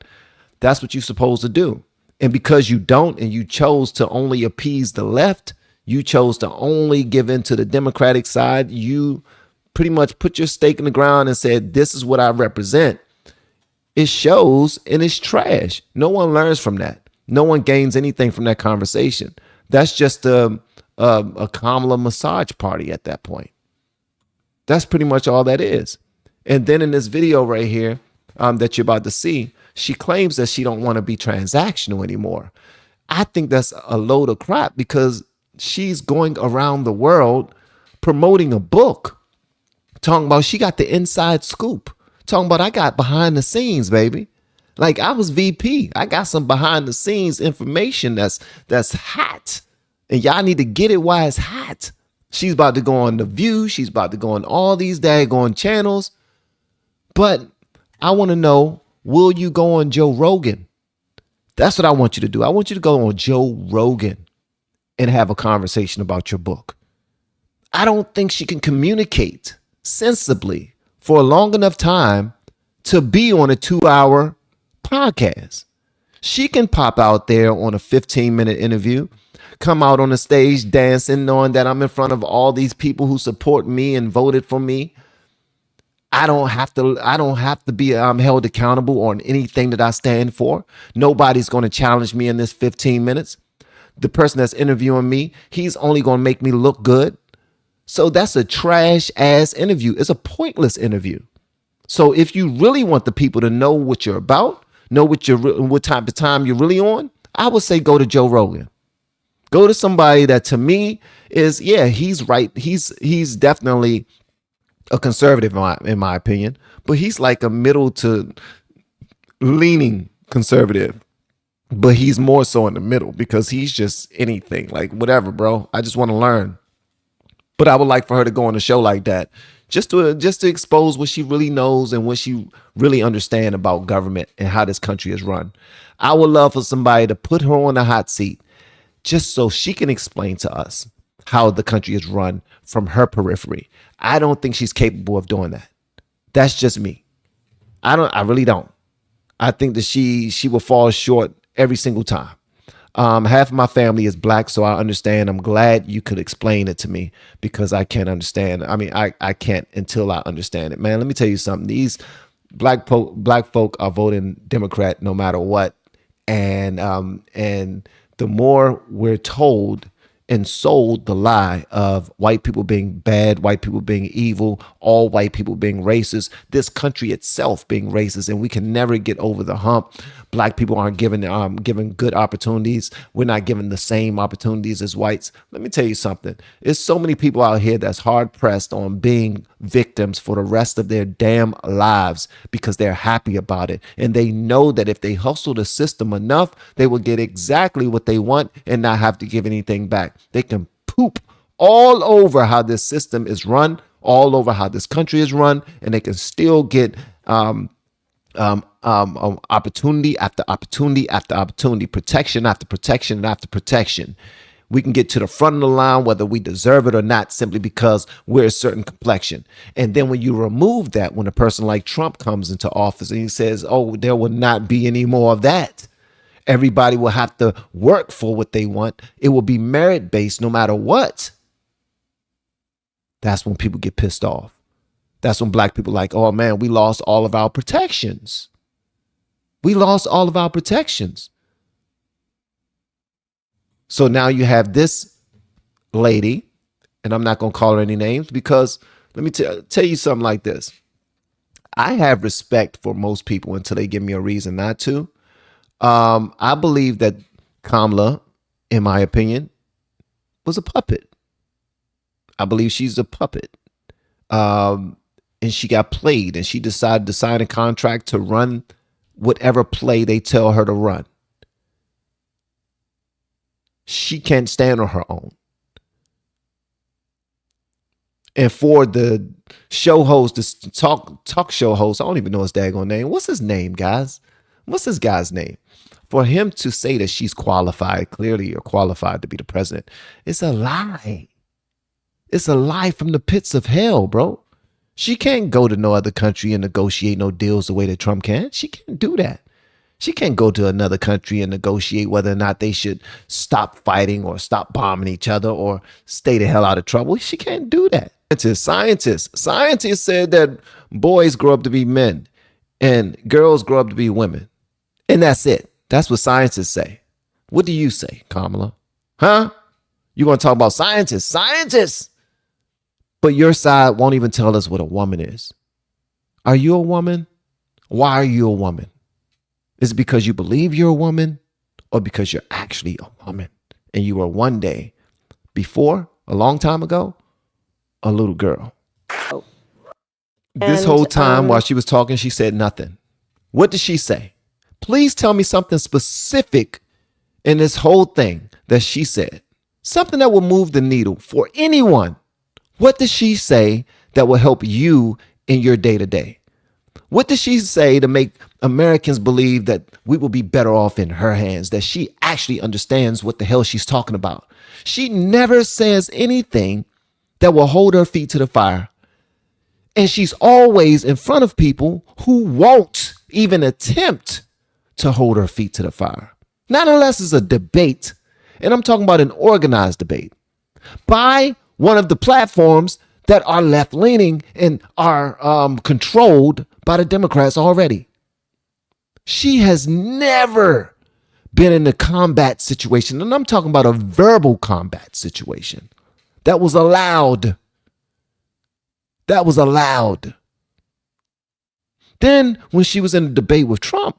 That's what you're supposed to do. And because you don't, and you chose to only appease the left, you chose to only give in to the Democratic side, you pretty much put your stake in the ground and said, this is what I represent. It shows, and it's trash. No one learns from that. No one gains anything from that conversation. That's just a Kamala massage party at that point. That's pretty much all that is. And then in this video right here that you're about to see, she claims that she don't want to be transactional anymore. I think that's a load of crap because she's going around the world promoting a book, talking about she got the inside scoop, talking about I got behind the scenes, baby. Like, I was VP. I got some behind the scenes information that's hot. And y'all need to get it while it's hot. She's about to go on The View. She's about to go on all these daggone channels. But I want to know, will you go on Joe Rogan? That's what I want you to do. I want you to go on Joe Rogan and have a conversation about your book. I don't think she can communicate sensibly for a long enough time to be on a 2-hour podcast. She can pop out there on a 15-minute interview, come out on the stage dancing, knowing that I'm in front of all these people who support me and voted for me. I don't have to be held accountable on anything that I stand for. Nobody's going to challenge me in this 15 minutes. The person that's interviewing me, he's only going to make me look good. So that's a trash ass interview. It's a pointless interview. So if you really want the people to know what you're about, know what type of time you're really on, I would say go to Joe Rogan. Go to somebody that to me is, yeah, he's right. He's definitely a conservative in my opinion, but he's like a middle to leaning conservative, but he's more so in the middle because he's just anything, like whatever, bro. I just want to learn. But I would like for her to go on a show like that just to expose what she really knows and what she really understands about government and how this country is run. I would love for somebody to put her on the hot seat just so she can explain to us how the country is run from her periphery. I don't think she's capable of doing that. That's just me. I really don't. I think that she will fall short every single time. Half of my family is black, so I understand. I'm glad you could explain it to me because I can't understand. I mean, I can't until I understand it. Man, let me tell you something. These black folk are voting Democrat no matter what. And the more we're told and sold the lie of white people being bad, white people being evil, all white people being racist, this country itself being racist, and we can never get over the hump. Black people aren't given good opportunities. We're not given the same opportunities as whites. Let me tell you something. There's so many people out here that's hard pressed on being victims for the rest of their damn lives because they're happy about it. And they know that if they hustle the system enough, they will get exactly what they want and not have to give anything back. They can poop all over how this system is run, all over how this country is run, and they can still get opportunity after opportunity after opportunity, protection after protection after protection. We can get to the front of the line whether we deserve it or not, simply because we're a certain complexion. And then when you remove that, when a person like Trump comes into office and he says, oh, there will not be any more of that. Everybody will have to work for what they want. It will be merit-based no matter what. That's when people get pissed off. That's when black people are like, oh man, we lost all of our protections. We lost all of our protections. So now you have this lady, and I'm not going to call her any names because let me tell you something like this. I have respect for most people until they give me a reason not to. I believe that Kamala, in my opinion, was a puppet. I believe she's a puppet. And she got played, and she decided to sign a contract to run whatever play they tell her to run. She can't stand on her own. And for the show host, this talk show host, I don't even know his daggone name. What's his name, guys? What's this guy's name? For him to say that she's qualified, clearly or qualified to be the president, it's a lie. It's a lie from the pits of hell, bro. She can't go to no other country and negotiate no deals the way that Trump can. She can't do that. She can't go to another country and negotiate whether or not they should stop fighting or stop bombing each other or stay the hell out of trouble. She can't do that. Scientists said that boys grow up to be men and girls grow up to be women. And that's it. That's what scientists say. What do you say, Kamala? Huh? You want to talk about scientists? Scientists! But your side won't even tell us what a woman is. Are you a woman? Why are you a woman? Is it because you believe you're a woman or because you're actually a woman and you were one day before, a long time ago, a little girl? This whole time while she was talking, she said nothing. What did she say? Please tell me something specific in this whole thing that she said. Something that will move the needle for anyone. What does she say that will help you in your day-to-day? What does she say to make Americans believe that we will be better off in her hands, that she actually understands what the hell she's talking about? She never says anything that will hold her feet to the fire. And she's always in front of people who won't even attempt to hold her feet to the fire. Not unless it's a debate. And I'm talking about an organized debate by one of the platforms that are left-leaning and are controlled by the Democrats already. She has never been in a combat situation, and I'm talking about a verbal combat situation that was allowed. That was allowed. Then when she was in a debate with Trump,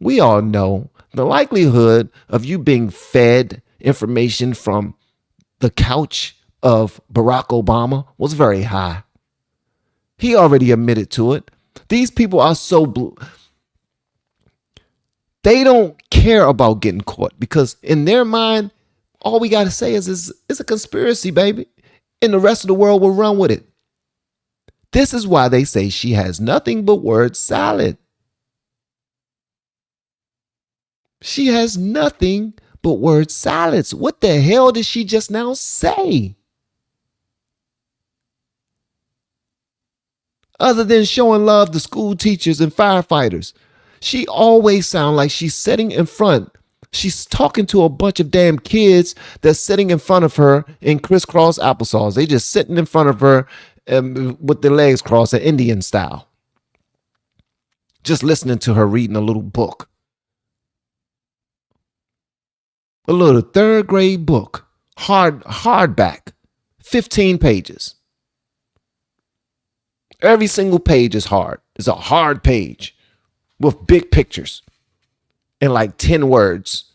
we all know the likelihood of you being fed information from the couch of Barack Obama was very high. He already admitted to it. These people are so they don't care about getting caught because in their mind, all we got to say is it's a conspiracy, baby. And the rest of the world will run with it. This is why they say she has nothing but word salad. She has nothing but word salads. What the hell did she just now say? Other than showing love to school teachers and firefighters, she always sounds like she's sitting in front. She's talking to a bunch of damn kids that's sitting in front of her in crisscross applesauce. They just sitting in front of her with their legs crossed, Indian style. Just listening to her reading a little book. A little third grade book. Hardback. 15 pages. Every single page is hard. It's a hard page with big pictures and like 10 words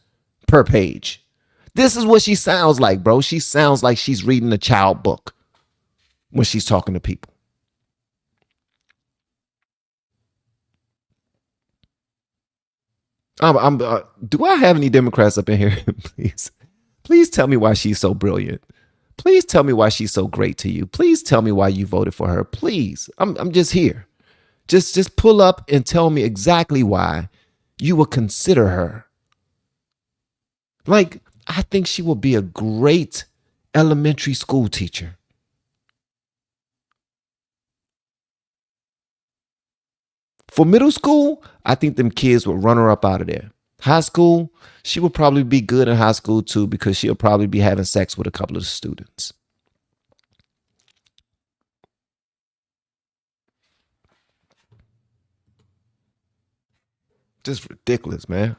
per page. This is what she sounds like, bro. She sounds like she's reading a child book when she's talking to people. Do I have any Democrats up in here? Please tell me why she's so brilliant. Please tell me why she's so great to you. Please tell me why you voted for her. Please. I'm just here. Just pull up and tell me exactly why you would consider her. Like, I think she will be a great elementary school teacher. For middle school, I think them kids would run her up out of there. High school, she will probably be good in high school too, because she'll probably be having sex with a couple of the students. Just ridiculous, man.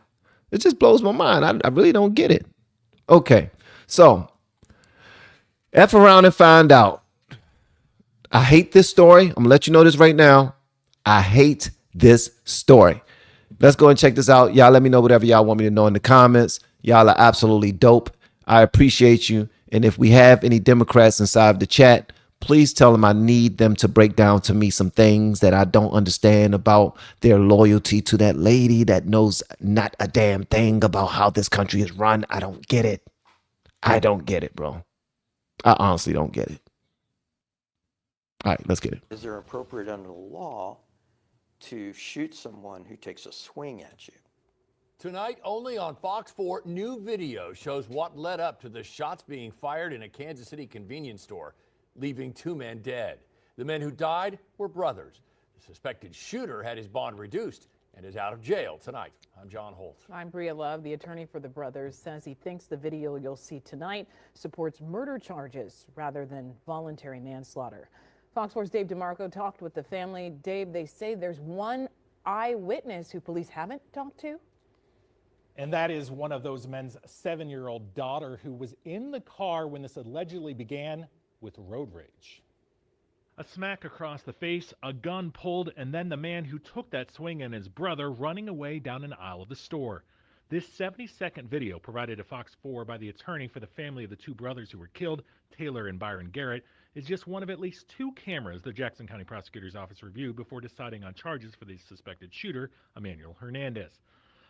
It just blows my mind. I really don't get it. Okay, so F around and find out. I hate this story. I'm gonna let you know this right now. I hate this story. Let's go and check this out. Y'all let me know whatever y'all want me to know in the comments. Y'all are absolutely dope. I appreciate you. And if we have any Democrats inside of the chat, please tell them I need them to break down to me some things that I don't understand about their loyalty to that lady that knows not a damn thing about how this country is run. I don't get it. I don't get it, bro. I honestly don't get it. All right, let's get it. Is there appropriate under the law to shoot someone who takes a swing at you? Tonight, only on Fox 4, new video shows what led up to the shots being fired in a Kansas City convenience store, leaving 2 men dead. The men who died were brothers. The suspected shooter had his bond reduced and is out of jail tonight. I'm John Holt. I'm Bria Love. The attorney for the brothers says he thinks the video you'll see tonight supports murder charges rather than voluntary manslaughter. Fox 4's Dave DeMarco talked with the family. Dave, they say there's one eyewitness who police haven't talked to. And that is one of those men's 7-year-old daughter who was in the car when this allegedly began with road rage. A smack across the face, a gun pulled, and then the man who took that swing and his brother running away down an aisle of the store. This 70-second video provided to Fox 4 by the attorney for the family of the 2 brothers who were killed, Taylor and Byron Garrett, is just one of at least 2 cameras the Jackson County Prosecutor's Office reviewed before deciding on charges for the suspected shooter, Emmanuel Hernandez.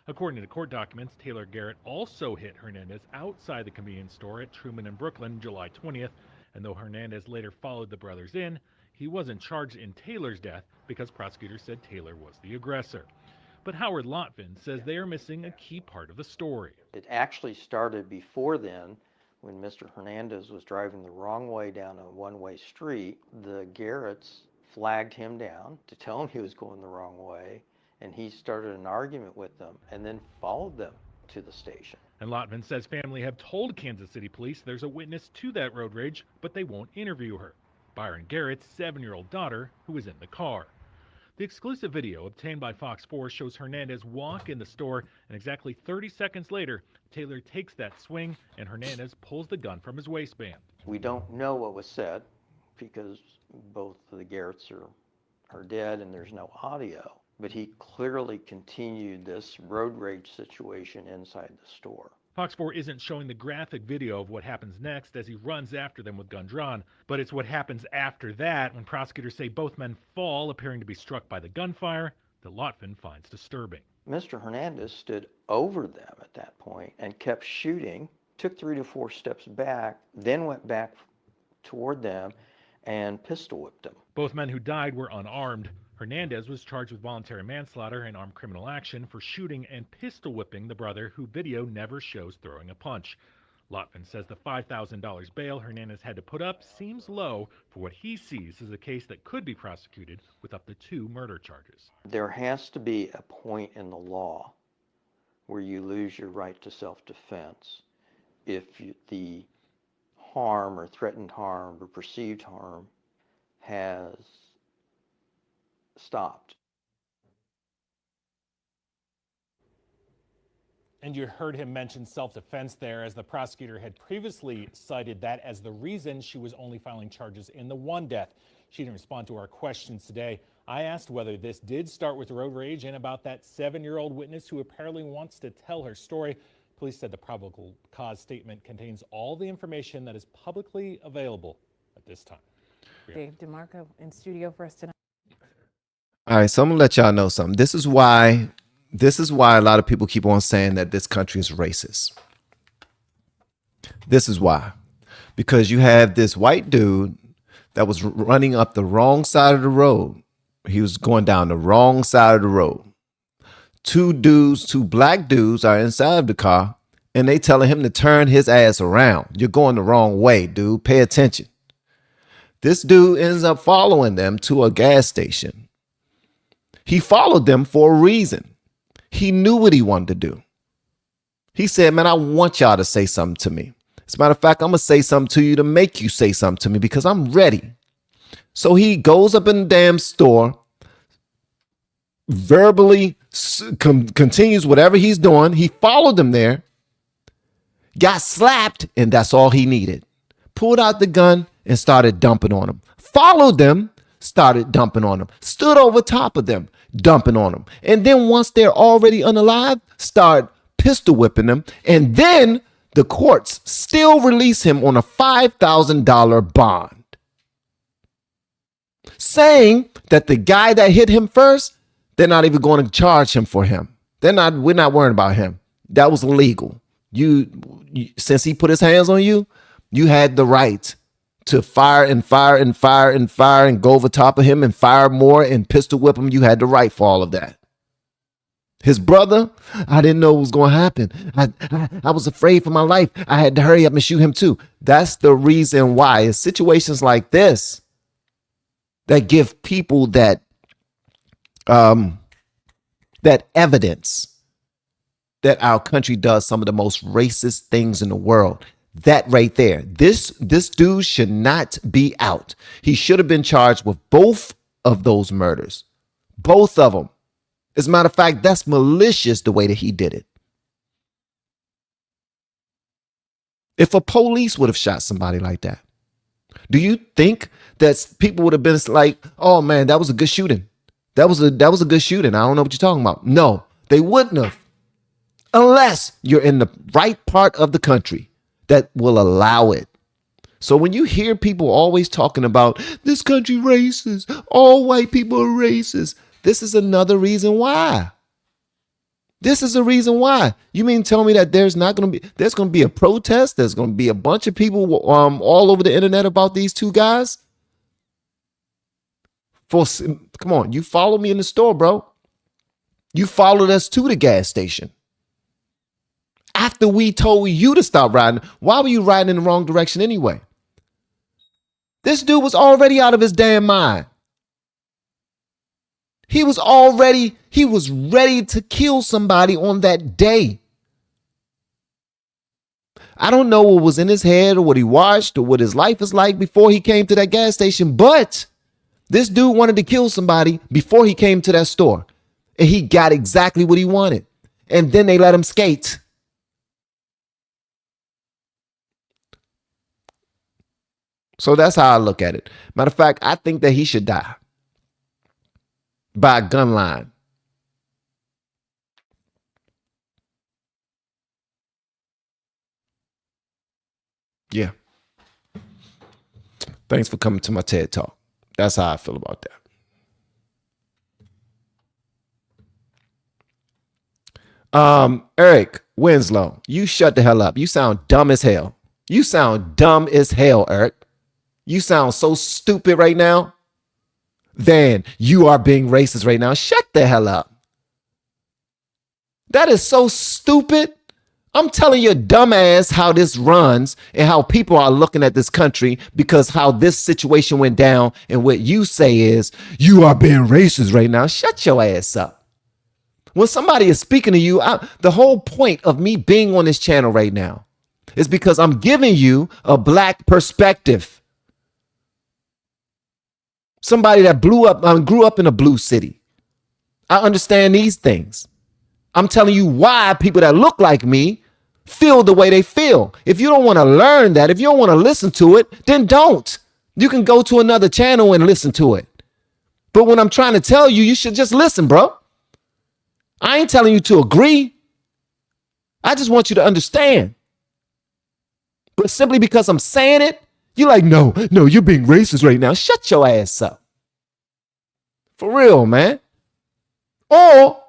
According to court documents, Taylor Garrett also hit Hernandez outside the convenience store at Truman in Brooklyn July 20th, and though Hernandez later followed the brothers in, he wasn't charged in Taylor's death because prosecutors said Taylor was the aggressor. But Howard Lotvin says they are missing a key part of the story. It actually started before then when Mr. Hernandez was driving the wrong way down a one-way street. The Garretts flagged him down to tell him he was going the wrong way, and he started an argument with them and then followed them to the station. And Lotvin says family have told Kansas City police there's a witness to that road rage, but they won't interview her. Byron Garrett's 7-year-old daughter, who was in the car. The exclusive video obtained by Fox 4 shows Hernandez walk in the store, and exactly 30 seconds later, Taylor takes that swing and Hernandez pulls the gun from his waistband. We don't know what was said because both of the Garretts are dead and there's no audio, but he clearly continued this road rage situation inside the store. Fox 4 isn't showing the graphic video of what happens next as he runs after them with gun drawn, but it's what happens after that when prosecutors say both men fall, appearing to be struck by the gunfire, that Lotvin finds disturbing. Mr. Hernandez stood over them at that point and kept shooting, took 3 to 4 steps back, then went back toward them and pistol whipped them. Both men who died were unarmed. Hernandez was charged with voluntary manslaughter and armed criminal action for shooting and pistol whipping the brother, who video never shows throwing a punch. Lotvin says the $5,000 bail Hernandez had to put up seems low for what he sees as a case that could be prosecuted with up to 2 murder charges. There has to be a point in the law where you lose your right to self-defense if the harm or threatened harm or perceived harm has stopped. And you heard him mention self-defense there, as the prosecutor had previously cited that as the reason she was only filing charges in the one death. She didn't respond to our questions today. I asked whether this did start with road rage and about that 7-year-old witness who apparently wants to tell her story. Police said the probable cause statement contains all the information that is publicly available at this time. Dave DeMarco in studio for us tonight. All right, so I'm gonna let y'all know something. This is why a lot of people keep on saying that this country is racist. This is why. Because you have this white dude that was running up the wrong side of the road. He was going down the wrong side of the road. 2 black dudes are inside of the car, and they telling him to turn his ass around. You're going the wrong way, dude. Pay attention. This dude ends up following them to a gas station. He followed them for a reason. He knew what he wanted to do. He said, man, I want y'all to say something to me. As a matter of fact, I'm going to say something to you to make you say something to me because I'm ready. So he goes up in the damn store, verbally continues whatever he's doing. He followed them there, got slapped, and that's all he needed. Pulled out the gun and started dumping on him. Followed them, started dumping on them. Stood over top of them, dumping on them. And then once they're already unalive, start pistol whipping them. And then the courts still release him on a $5,000 bond, saying that the guy that hit him first, they're not even going to charge him for him. We're not worrying about him. That was illegal. Since he put his hands on you, you had the right to fire and fire and fire and fire and go over top of him and fire more and pistol whip him. You had the right for all of that. His brother, I didn't know what was going to happen. I was afraid for my life. I had to hurry up and shoot him too. That's the reason why. It's situations like this that give people that evidence that our country does some of the most racist things in the world. That right there. This dude should not be out. He should have been charged with both of those murders. Both of them. As a matter of fact, that's malicious the way that he did it. If a police would have shot somebody like that, do you think that people would have been like, oh man, that was a good shooting. That was a good shooting. I don't know what you're talking about. No, they wouldn't have. Unless you're in the right part of the country that will allow it. So when you hear people always talking about this country racist, all white people are racist, this is another reason why. This is a reason why. You mean tell me that there's going to be a protest? There's going to be a bunch of people all over the internet about these two guys? Come on, you followed me in the store, bro. You followed us to the gas station. After we told you to stop riding, why were you riding in the wrong direction anyway? This dude was already out of his damn mind. He was ready to kill somebody on that day. I don't know what was in his head or what he watched or what his life is like before he came to that gas station, but this dude wanted to kill somebody before he came to that store. And he got exactly what he wanted. And then they let him skate. So that's how I look at it. Matter of fact, I think that he should die by a gun line. Yeah. Thanks for coming to my TED Talk. That's how I feel about that. Eric Winslow, you shut the hell up. You sound dumb as hell. You sound dumb as hell, Eric. You sound so stupid right now. Van, you are being racist right now. Shut the hell up. That is so stupid. I'm telling your dumb ass how this runs and how people are looking at this country because how this situation went down, and what you say is you are being racist right now. Shut your ass up. When somebody is speaking to you, the whole point of me being on this channel right now is because I'm giving you a black perspective. Somebody that grew up in a blue city. I understand these things. I'm telling you why people that look like me feel the way they feel. If you don't want to learn that, if you don't want to listen to it, then don't. You can go to another channel and listen to it. But when I'm trying to tell you, you should just listen, bro. I ain't telling you to agree. I just want you to understand. But simply because I'm saying it, you're like, no, you're being racist right now. Shut your ass up. For real, man. Or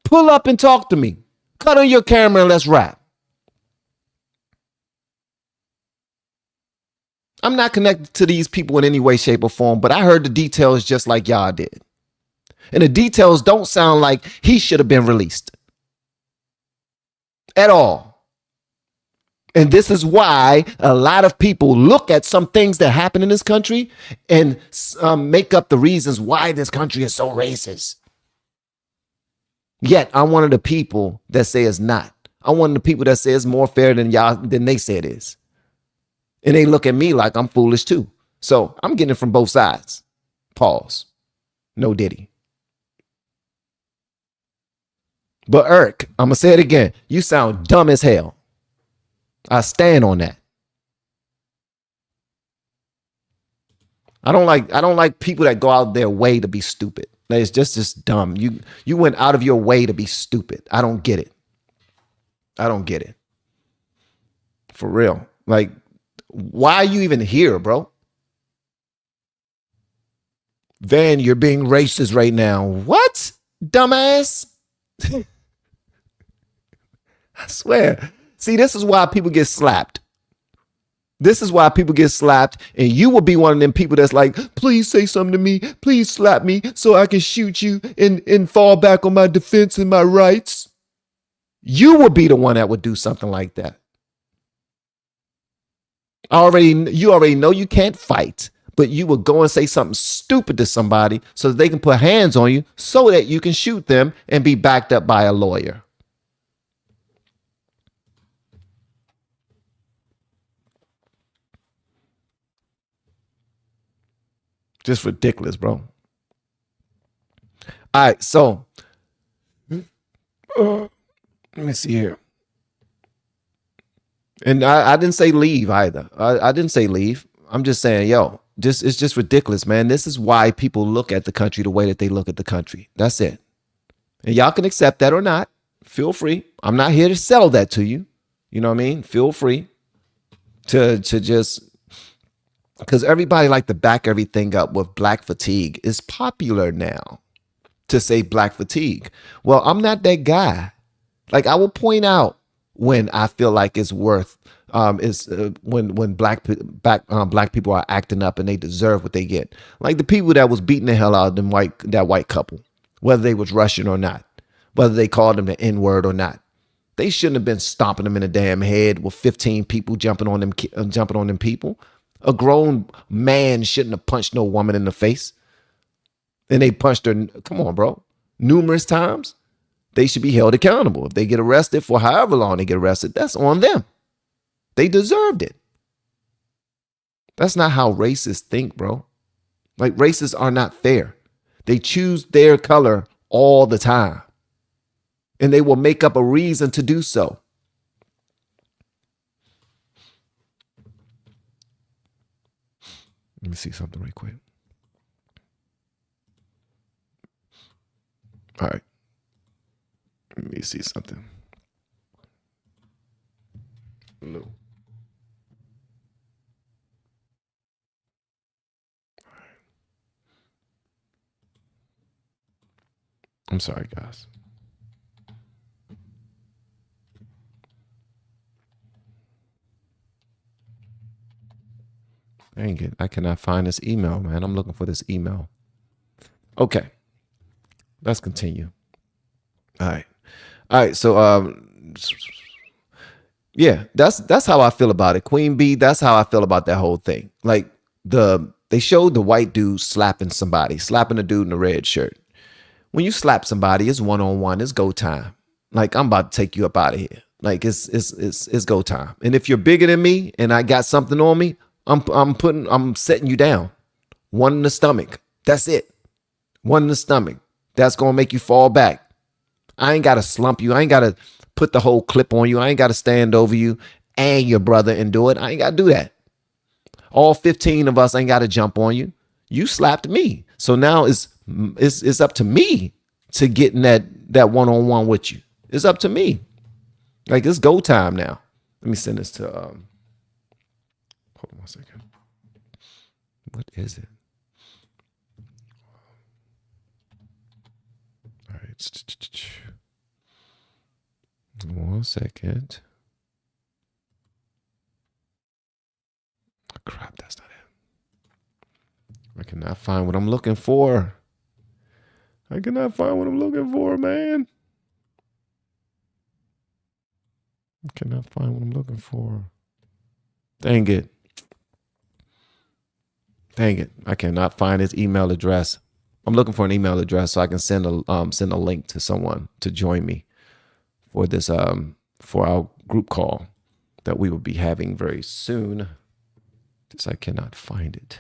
pull up and talk to me. Cut on your camera and let's rap. I'm not connected to these people in any way, shape, or form, but I heard the details just like y'all did. And the details don't sound like he should have been released at all. And this is why a lot of people look at some things that happen in this country and make up the reasons why this country is so racist. Yet I'm one of the people that say it's not. I'm one of the people that say it's more fair than they say it is. And they look at me like I'm foolish too. So I'm getting it from both sides. Pause. No diddy. But Eric, I'm gonna say it again. You sound dumb as hell. I stand on that. I don't like people that go out their way to be stupid. It's just dumb. You went out of your way to be stupid. I don't get it. I don't get it. For real. Like, why are you even here, bro? Van, you're being racist right now. What? Dumbass? I swear. See, this is why people get slapped. This is why people get slapped, and you will be one of them people that's like, please say something to me, please slap me so I can shoot you and fall back on my defense and my rights. You will be the one that would do something like that. You already know you can't fight, but you will go and say something stupid to somebody so that they can put hands on you so that you can shoot them and be backed up by a lawyer. Just ridiculous, bro. All right, so let me see here. And I didn't say leave either. I didn't say leave. I'm just saying, it's just ridiculous, man. This is why people look at the country the way that they look at the country. That's it. And y'all can accept that or not. Feel free. I'm not here to sell that to you. You know what I mean? Feel free to just... Because everybody like to back everything up with black fatigue. It's popular now to say black fatigue. Well, I'm not that guy. Like, I will point out when I feel like it's worth when black people are acting up and they deserve what they get. Like the people that was beating the hell out of that white couple, whether they was Russian or not, whether they called them the N-word or not. They shouldn't have been stomping them in the damn head with 15 people jumping on them people. A grown man shouldn't have punched no woman in the face. And they punched her, come on, bro, numerous times. They should be held accountable. If they get arrested for however long they get arrested, that's on them. They deserved it. That's not how racists think, bro. Like, racists are not fair. They choose their color all the time. And they will make up a reason to do so. Let me see something right quick. All right. Let me see something. No. I'm sorry, guys. Dang it. I cannot find this email, man. I'm looking for this email. Okay. Let's continue. All right. All right. So, yeah, that's how I feel about it. Queen Bee, that's how I feel about that whole thing. Like they showed the white dude slapping a dude in a red shirt. When you slap somebody, it's one-on-one, it's go time. Like, I'm about to take you up out of here. Like, it's go time. And if you're bigger than me and I got something on me, I'm setting you down. One in the stomach. That's it. One in the stomach. That's gonna make you fall back. I ain't gotta slump you. I ain't gotta put the whole clip on you. I ain't gotta stand over you and your brother and do it. I ain't gotta do that. All 15 of us ain't gotta jump on you. You slapped me. So now it's up to me to get in that one-on-one with you. It's up to me. Like, it's go time now. Let me send this to hold on 1 second. What is it? All right. 1 second. Crap, that's not it. I cannot find what I'm looking for. I cannot find what I'm looking for, man. I cannot find what I'm looking for. Dang it. Dang it. I cannot find his email address. I'm looking for an email address so I can send a link to someone to join me for this for our group call that we will be having very soon. Just I cannot find it.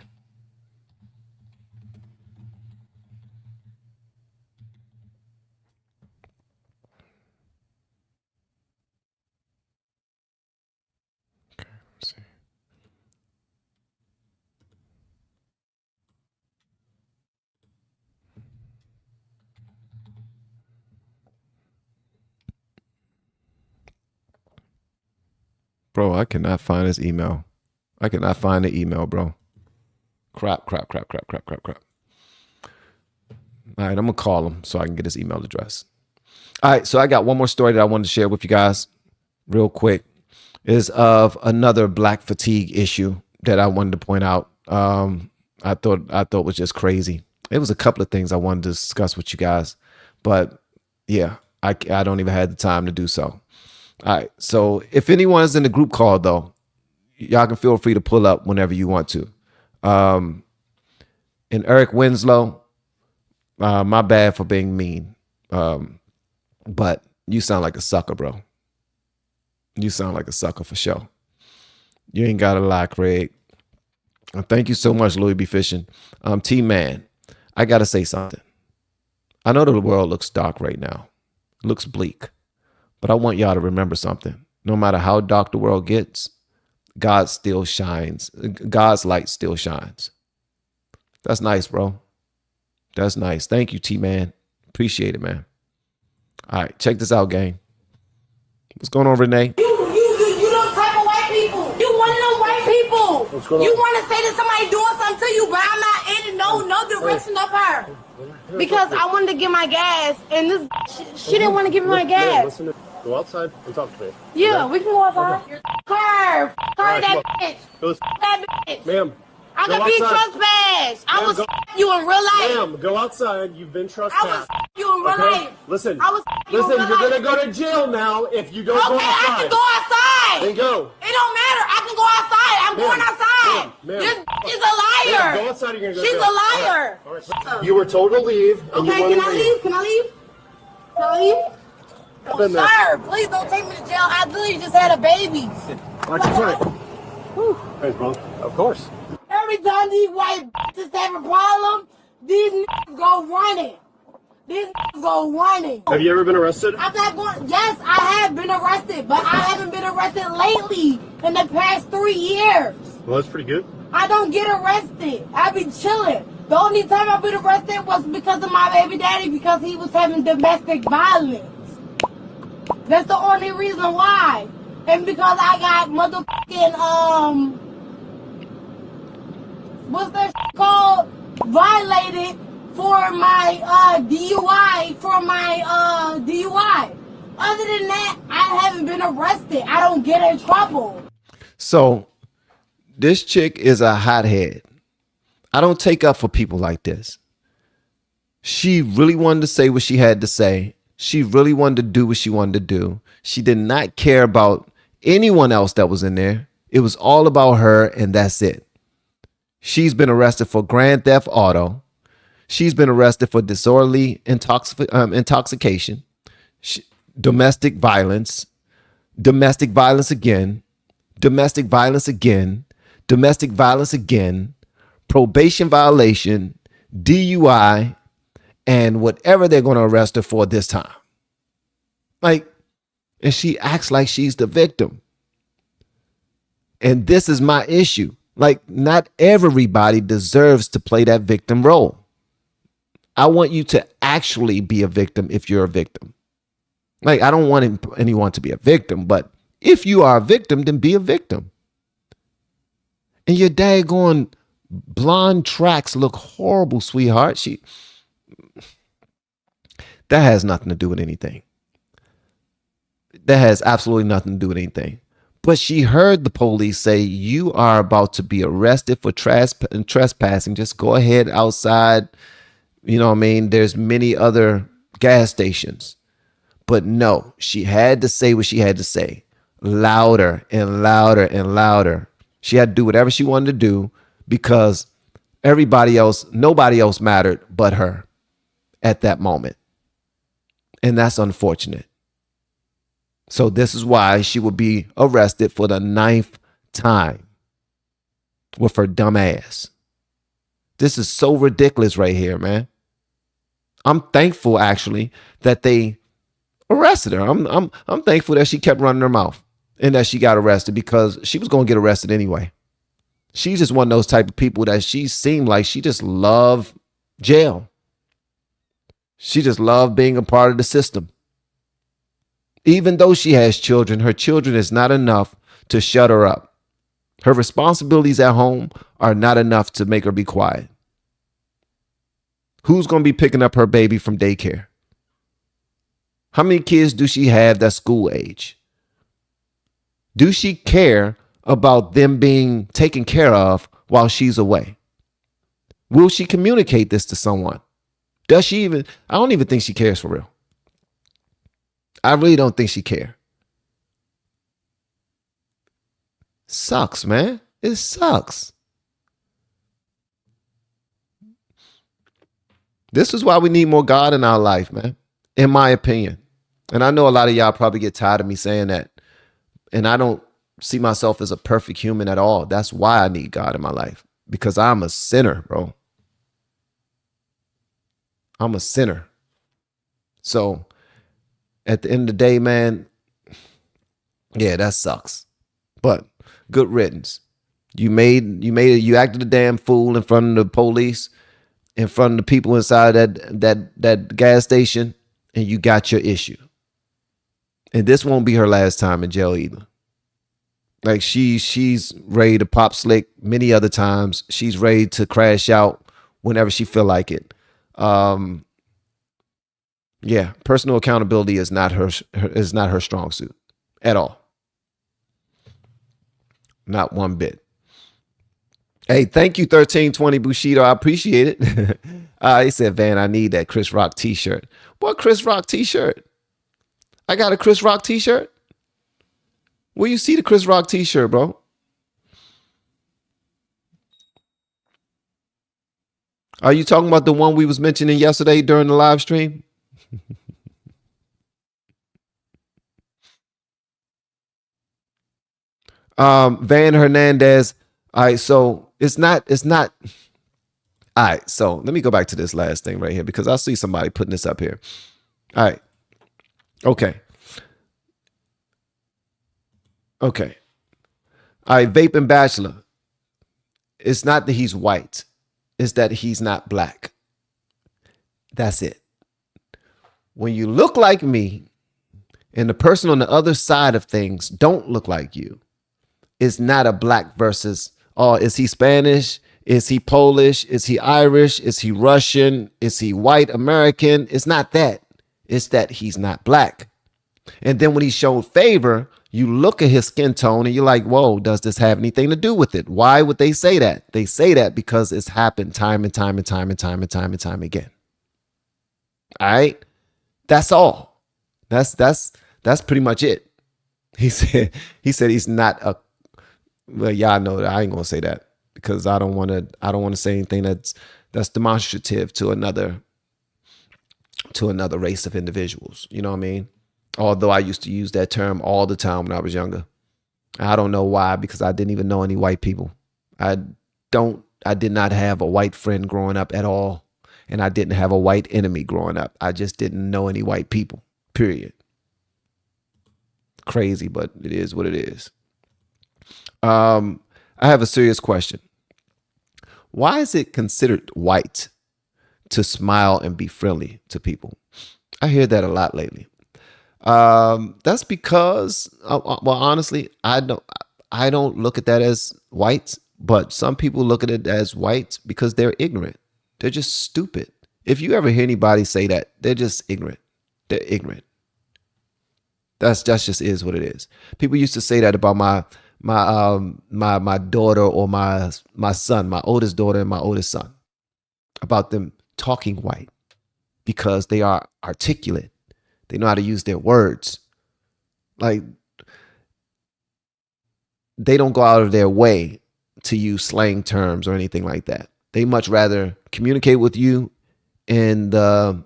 Okay, let's see. Bro, I cannot find his email. I cannot find the email, bro. Crap. All right, I'm going to call him so I can get his email address. All right, so I got one more story that I wanted to share with you guys real quick. Is of another black fatigue issue that I wanted to point out. I thought was just crazy. It was a couple of things I wanted to discuss with you guys, but yeah, I don't even have the time to do so. All right, so if anyone's in the group call though, y'all can feel free to pull up whenever you want to. And Eric Winslow, my bad for being mean, but you sound like a sucker, bro. You sound like a sucker for sure. You ain't got to lie, Craig. Thank you so much, Louis B. Fishing. T-Man, I got to say something. I know that the world looks dark right now. It looks bleak. But I want y'all to remember something. No matter how dark the world gets, God still shines. God's light still shines. That's nice, bro. That's nice. Thank you, T-Man. Appreciate it, man. All right, check this out, gang. What's going on, Renee? You those type of white people. You one of them white people. What's going on? You want to say that somebody doing something to you, but I'm not in no direction of her. Because I wanted to get my gas, and this she didn't want to give me my gas. Listen, go outside and talk to me. Yeah, okay? we can go outside. Okay. Her Right, that go. bitch. That bitch. Ma'am, I go could be outside. trespassed. I Ma'am, was go. you in real life. Ma'am, go outside. You've been I was trespassed. you in real Okay? life. Listen, I was you in listen, real you're life. gonna go to jail now if you don't go Okay, outside. I can go outside. Then go. It don't matter. I can go outside. I'm Ma'am, going outside. ma'am, This ma'am. is a liar. Ma'am, go outside. You're gonna go to She's jail. a liar. All right. You were told to leave. And Okay, you can wanted I to leave? Can I leave? Can I leave? Oh, Been there. sir, please don't take me to jail. I literally just had a baby. Watch your foot. Thanks, bro. Of course. Every time these white bitches have a problem, these niggas go running. These niggas go running. Have you ever been arrested? I'm not going. Yes, I have been arrested, but I haven't been arrested lately in the past 3 years. Well, that's pretty good. I don't get arrested. I be chilling. The only time I've been arrested was because of my baby daddy because he was having domestic violence. That's the only reason why. And because I got motherfucking, what's that shit called? Violated for my DUI, DUI. Other than that, I haven't been arrested. I don't get in trouble. So This chick is a hothead. I don't take up for people like this. She really wanted to say what she had to say. She really wanted to do what she wanted to do. She did not care about anyone else that was in there. It was all about her, and that's it. She's been arrested for grand theft auto. She's been arrested for disorderly intoxication, domestic violence again, domestic violence again, domestic violence again, probation violation, DUI, and whatever they're going to arrest her for this time. Like, and she acts like she's the victim. And this is my issue. Like, not everybody deserves to play that victim role. I want you to actually be a victim if you're a victim. Like, I don't want anyone to be a victim, but if you are a victim, then be a victim. And your daggone blonde tracks look horrible, sweetheart. That has nothing to do with anything. That has absolutely nothing to do with anything. But she heard the police say, you are about to be arrested for trespassing. Just go ahead outside. You know what I mean? There's many other gas stations. But no, she had to say what she had to say. Louder and louder and louder. She had to do whatever she wanted to do because nobody else mattered but her at that moment. And that's unfortunate. So this is why she will be arrested for the 9th time with her dumb ass. This is so ridiculous right here, man. I'm thankful actually that they arrested her. I'm thankful that she kept running her mouth and that she got arrested because she was going to get arrested anyway. She's just one of those type of people that she seemed like she just loved jail. She just loved being a part of the system. Even though she has children, her children is not enough to shut her up. Her responsibilities at home are not enough to make her be quiet. Who's going to be picking up her baby from daycare? How many kids do she have that's school age? Do she care about them being taken care of while she's away? Will she communicate this to someone? Does she even? I don't even think she cares for real. I really don't think she cares. Sucks, man. It sucks. This is why we need more God in our life, man, in my opinion. And I know a lot of y'all probably get tired of me saying that. And I don't see myself as a perfect human at all. That's why I need God in my life, because I'm a sinner, bro. I'm a sinner. So at the end of the day, man, yeah, that sucks. But good riddance. You acted a damn fool in front of the police, in front of the people inside that gas station, and you got your issue. And this won't be her last time in jail either. Like she's ready to pop slick many other times. She's ready to crash out whenever she feel like it. Yeah, personal accountability is not her strong suit at all. Not one bit. Hey, thank you, 1320 Bushido. I appreciate it. He said, Van, I need that Chris Rock t-shirt. What Chris Rock t-shirt? I got a Chris Rock t-shirt. Where you see the Chris Rock t-shirt, bro? Are you talking about the one we was mentioning yesterday during the live stream? Van Hernandez. All right, so it's not. All right, so let me go back to this last thing right here because I see somebody putting this up here. All right. Okay. All right, Vaping Bachelor. It's not that he's white. It's that he's not black. That's it. When you look like me and the person on the other side of things don't look like you, it's not a black versus, oh, is he Spanish? Is he Polish? Is he Irish? Is he Russian? Is he white American? It's not that. It's that he's not black. And then when he showed favor You look at his skin tone and you're like, whoa, does this have anything to do with it? Why would they say that? They say that because it's happened time and time and time and time and time and time again. All right. That's all. That's pretty much it. He said he's not a, well, y'all know that I ain't gonna say that because I don't want to say anything that's demonstrative to another race of individuals. You know what I mean? Although I used to use that term all the time when I was younger. I don't know why, because I didn't even know any white people. I did not have a white friend growing up at all. And I didn't have a white enemy growing up. I just didn't know any white people, period. Crazy, but it is what it is. I have a serious question. Why is it considered white to smile and be friendly to people? I hear that a lot lately. That's because, well, honestly, I don't look at that as white, but some people look at it as white because they're ignorant. They're just stupid. If you ever hear anybody say that, they're just ignorant. They're ignorant. That's just is what it is. People used to say that about my daughter or my son, my oldest daughter and my oldest son, about them talking white because they are articulate. They know how to use their words. Like, they don't go out of their way to use slang terms or anything like that. They much rather communicate with you in the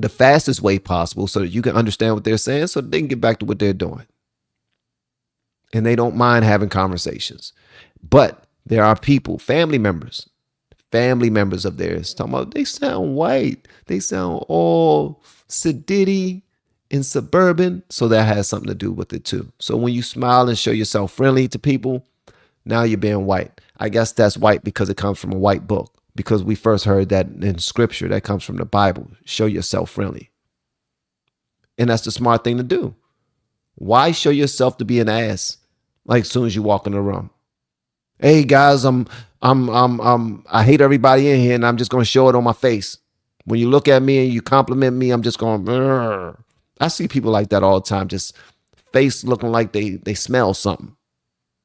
fastest way possible so that you can understand what they're saying so that they can get back to what they're doing. And they don't mind having conversations. But there are people, family members of theirs talking about they sound white. They sound all sedity and suburban. So that has something to do with it too. So when you smile and show yourself friendly to people, now you're being white. I guess that's white because it comes from a white book. Because we first heard that in scripture, that comes from the Bible. Show yourself friendly. And that's the smart thing to do. Why show yourself to be an ass? Like as soon as you walk in the room. Hey guys, I hate everybody in here and I'm just going to show it on my face. When you look at me and you compliment me, I'm just going, "Brr." I see people like that all the time. Just face looking like they smell something.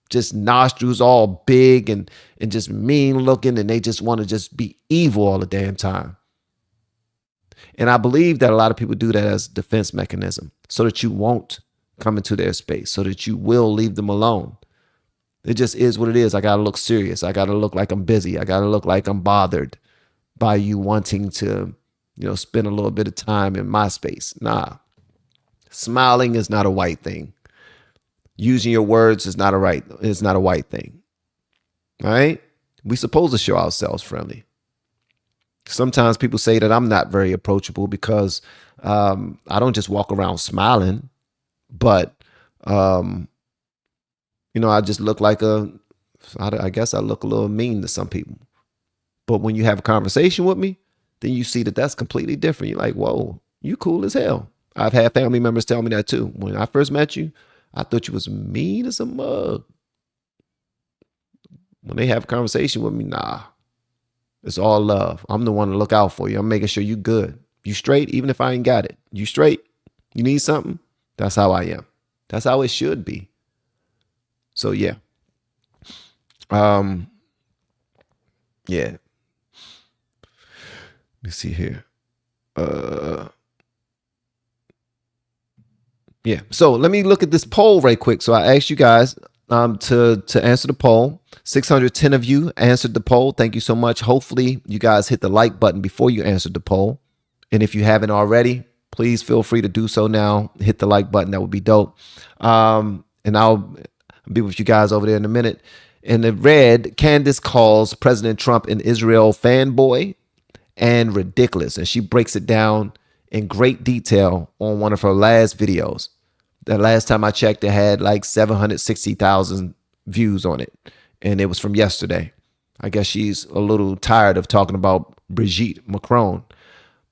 Just nostrils all big and just mean looking, and they just want to just be evil all the damn time. And I believe that a lot of people do that as a defense mechanism so that you won't come into their space, so that you will leave them alone. It just is what it is. I got to look serious. I got to look like I'm busy. I got to look like I'm bothered by you wanting to, spend a little bit of time in my space. Nah. Smiling is not a white thing. Using your words is not a white thing. All right? We're supposed to show ourselves friendly. Sometimes people say that I'm not very approachable because I don't just walk around smiling, but I just look like I guess I look a little mean to some people. But when you have a conversation with me, then you see that that's completely different. You're like, whoa, you cool as hell. I've had family members tell me that too. When I first met you, I thought you was mean as a mug. When they have a conversation with me, nah. It's all love. I'm the one to look out for you. I'm making sure you good. You straight, even if I ain't got it. You straight? You need something? That's how I am. That's how it should be. So yeah. Yeah. Let me see here. Yeah. So let me look at this poll right quick. So I asked you guys to answer the poll. 610 of you answered the poll. Thank you so much. Hopefully you guys hit the like button before you answered the poll. And if you haven't already, please feel free to do so now. Hit the like button. That would be dope. And I'll be with you guys over there in a minute. In the red, Candace calls President Trump an Israel fanboy and ridiculous. And she breaks it down in great detail on one of her last videos. The last time I checked, it had like 760,000 views on it. And it was from yesterday. I guess she's a little tired of talking about Brigitte Macron.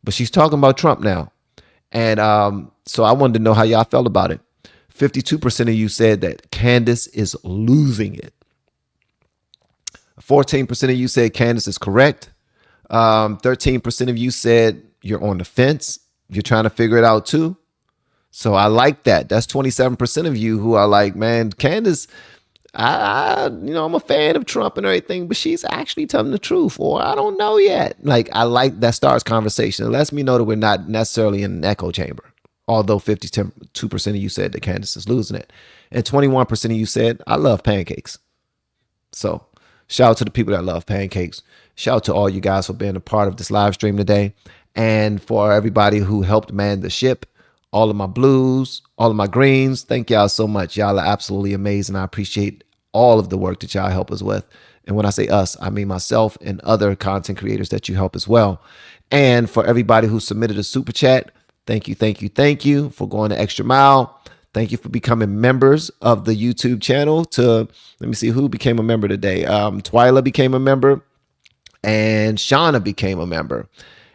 But she's talking about Trump now. And so I wanted to know how y'all felt about it. 52% of you said that Candace is losing it. 14% of you said Candace is correct. 13% of you said you're on the fence. You're trying to figure it out too. So I like that. That's 27% of you who are like, man, Candace, I'm a fan of Trump and everything, but she's actually telling the truth, or I don't know yet. Like, I like that starts conversation. It lets me know that we're not necessarily in an echo chamber. Although 52% of you said that Candace is losing it, and 21% of you said I love pancakes. So shout out to the people that love pancakes. Shout out to all you guys for being a part of this live stream today, and for everybody who helped man the ship. All of my blues, all of my greens. Thank y'all so much. Y'all are absolutely amazing. I appreciate all of the work that y'all help us with. And when I say us, I mean myself and other content creators that you help as well. And for everybody who submitted a super chat, thank you for going the extra mile. Thank you for becoming members of the YouTube channel. Let me see who became a member today. Twyla became a member, and Shauna became a member.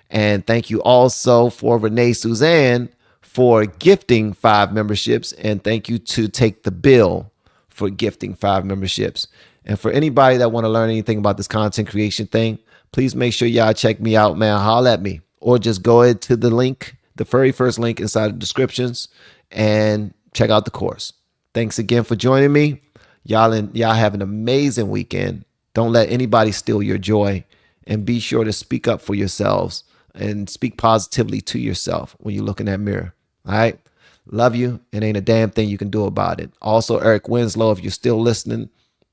And thank you also for Renee Suzanne for gifting 5 memberships, and thank you to Take the Bill for gifting 5 memberships. And for anybody that want to learn anything about this content creation thing, please make sure y'all check me out, man. Holler at me, or just go ahead to the link, the very first link inside the descriptions, and check out the course. Thanks again for joining me. Y'all have an amazing weekend. Don't let anybody steal your joy, and be sure to speak up for yourselves and speak positively to yourself when you look in that mirror. All right. Love you, and ain't a damn thing you can do about it. Also, Eric Winslow, if you're still listening,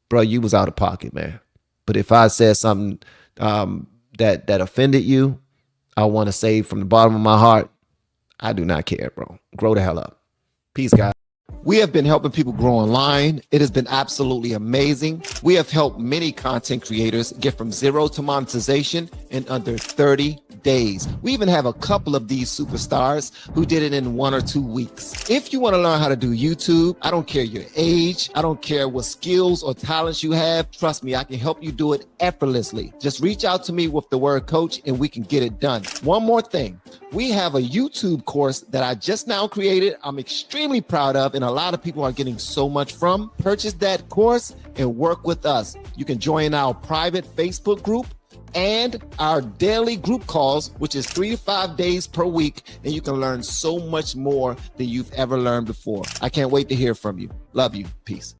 bro, you was out of pocket, man. But if I said something that offended you, I want to say from the bottom of my heart, I do not care, bro. Grow the hell up. Peace, guys. We have been helping people grow online. It has been absolutely amazing. We have helped many content creators get from zero to monetization in under 30 days. We even have a couple of these superstars who did it in 1 or 2 weeks. If you want to learn how to do YouTube, I don't care your age, I don't care what skills or talents you have. Trust me, I can help you do it effortlessly. Just reach out to me with the word coach and we can get it done. One more thing. We have a YouTube course that I just now created. I'm extremely proud of, and a lot of people are getting so much from. Purchase that course and work with us. You can join our private Facebook group and our daily group calls, which is 3 to 5 days per week, and you can learn so much more than you've ever learned before. I can't wait to hear from you. Love you. Peace.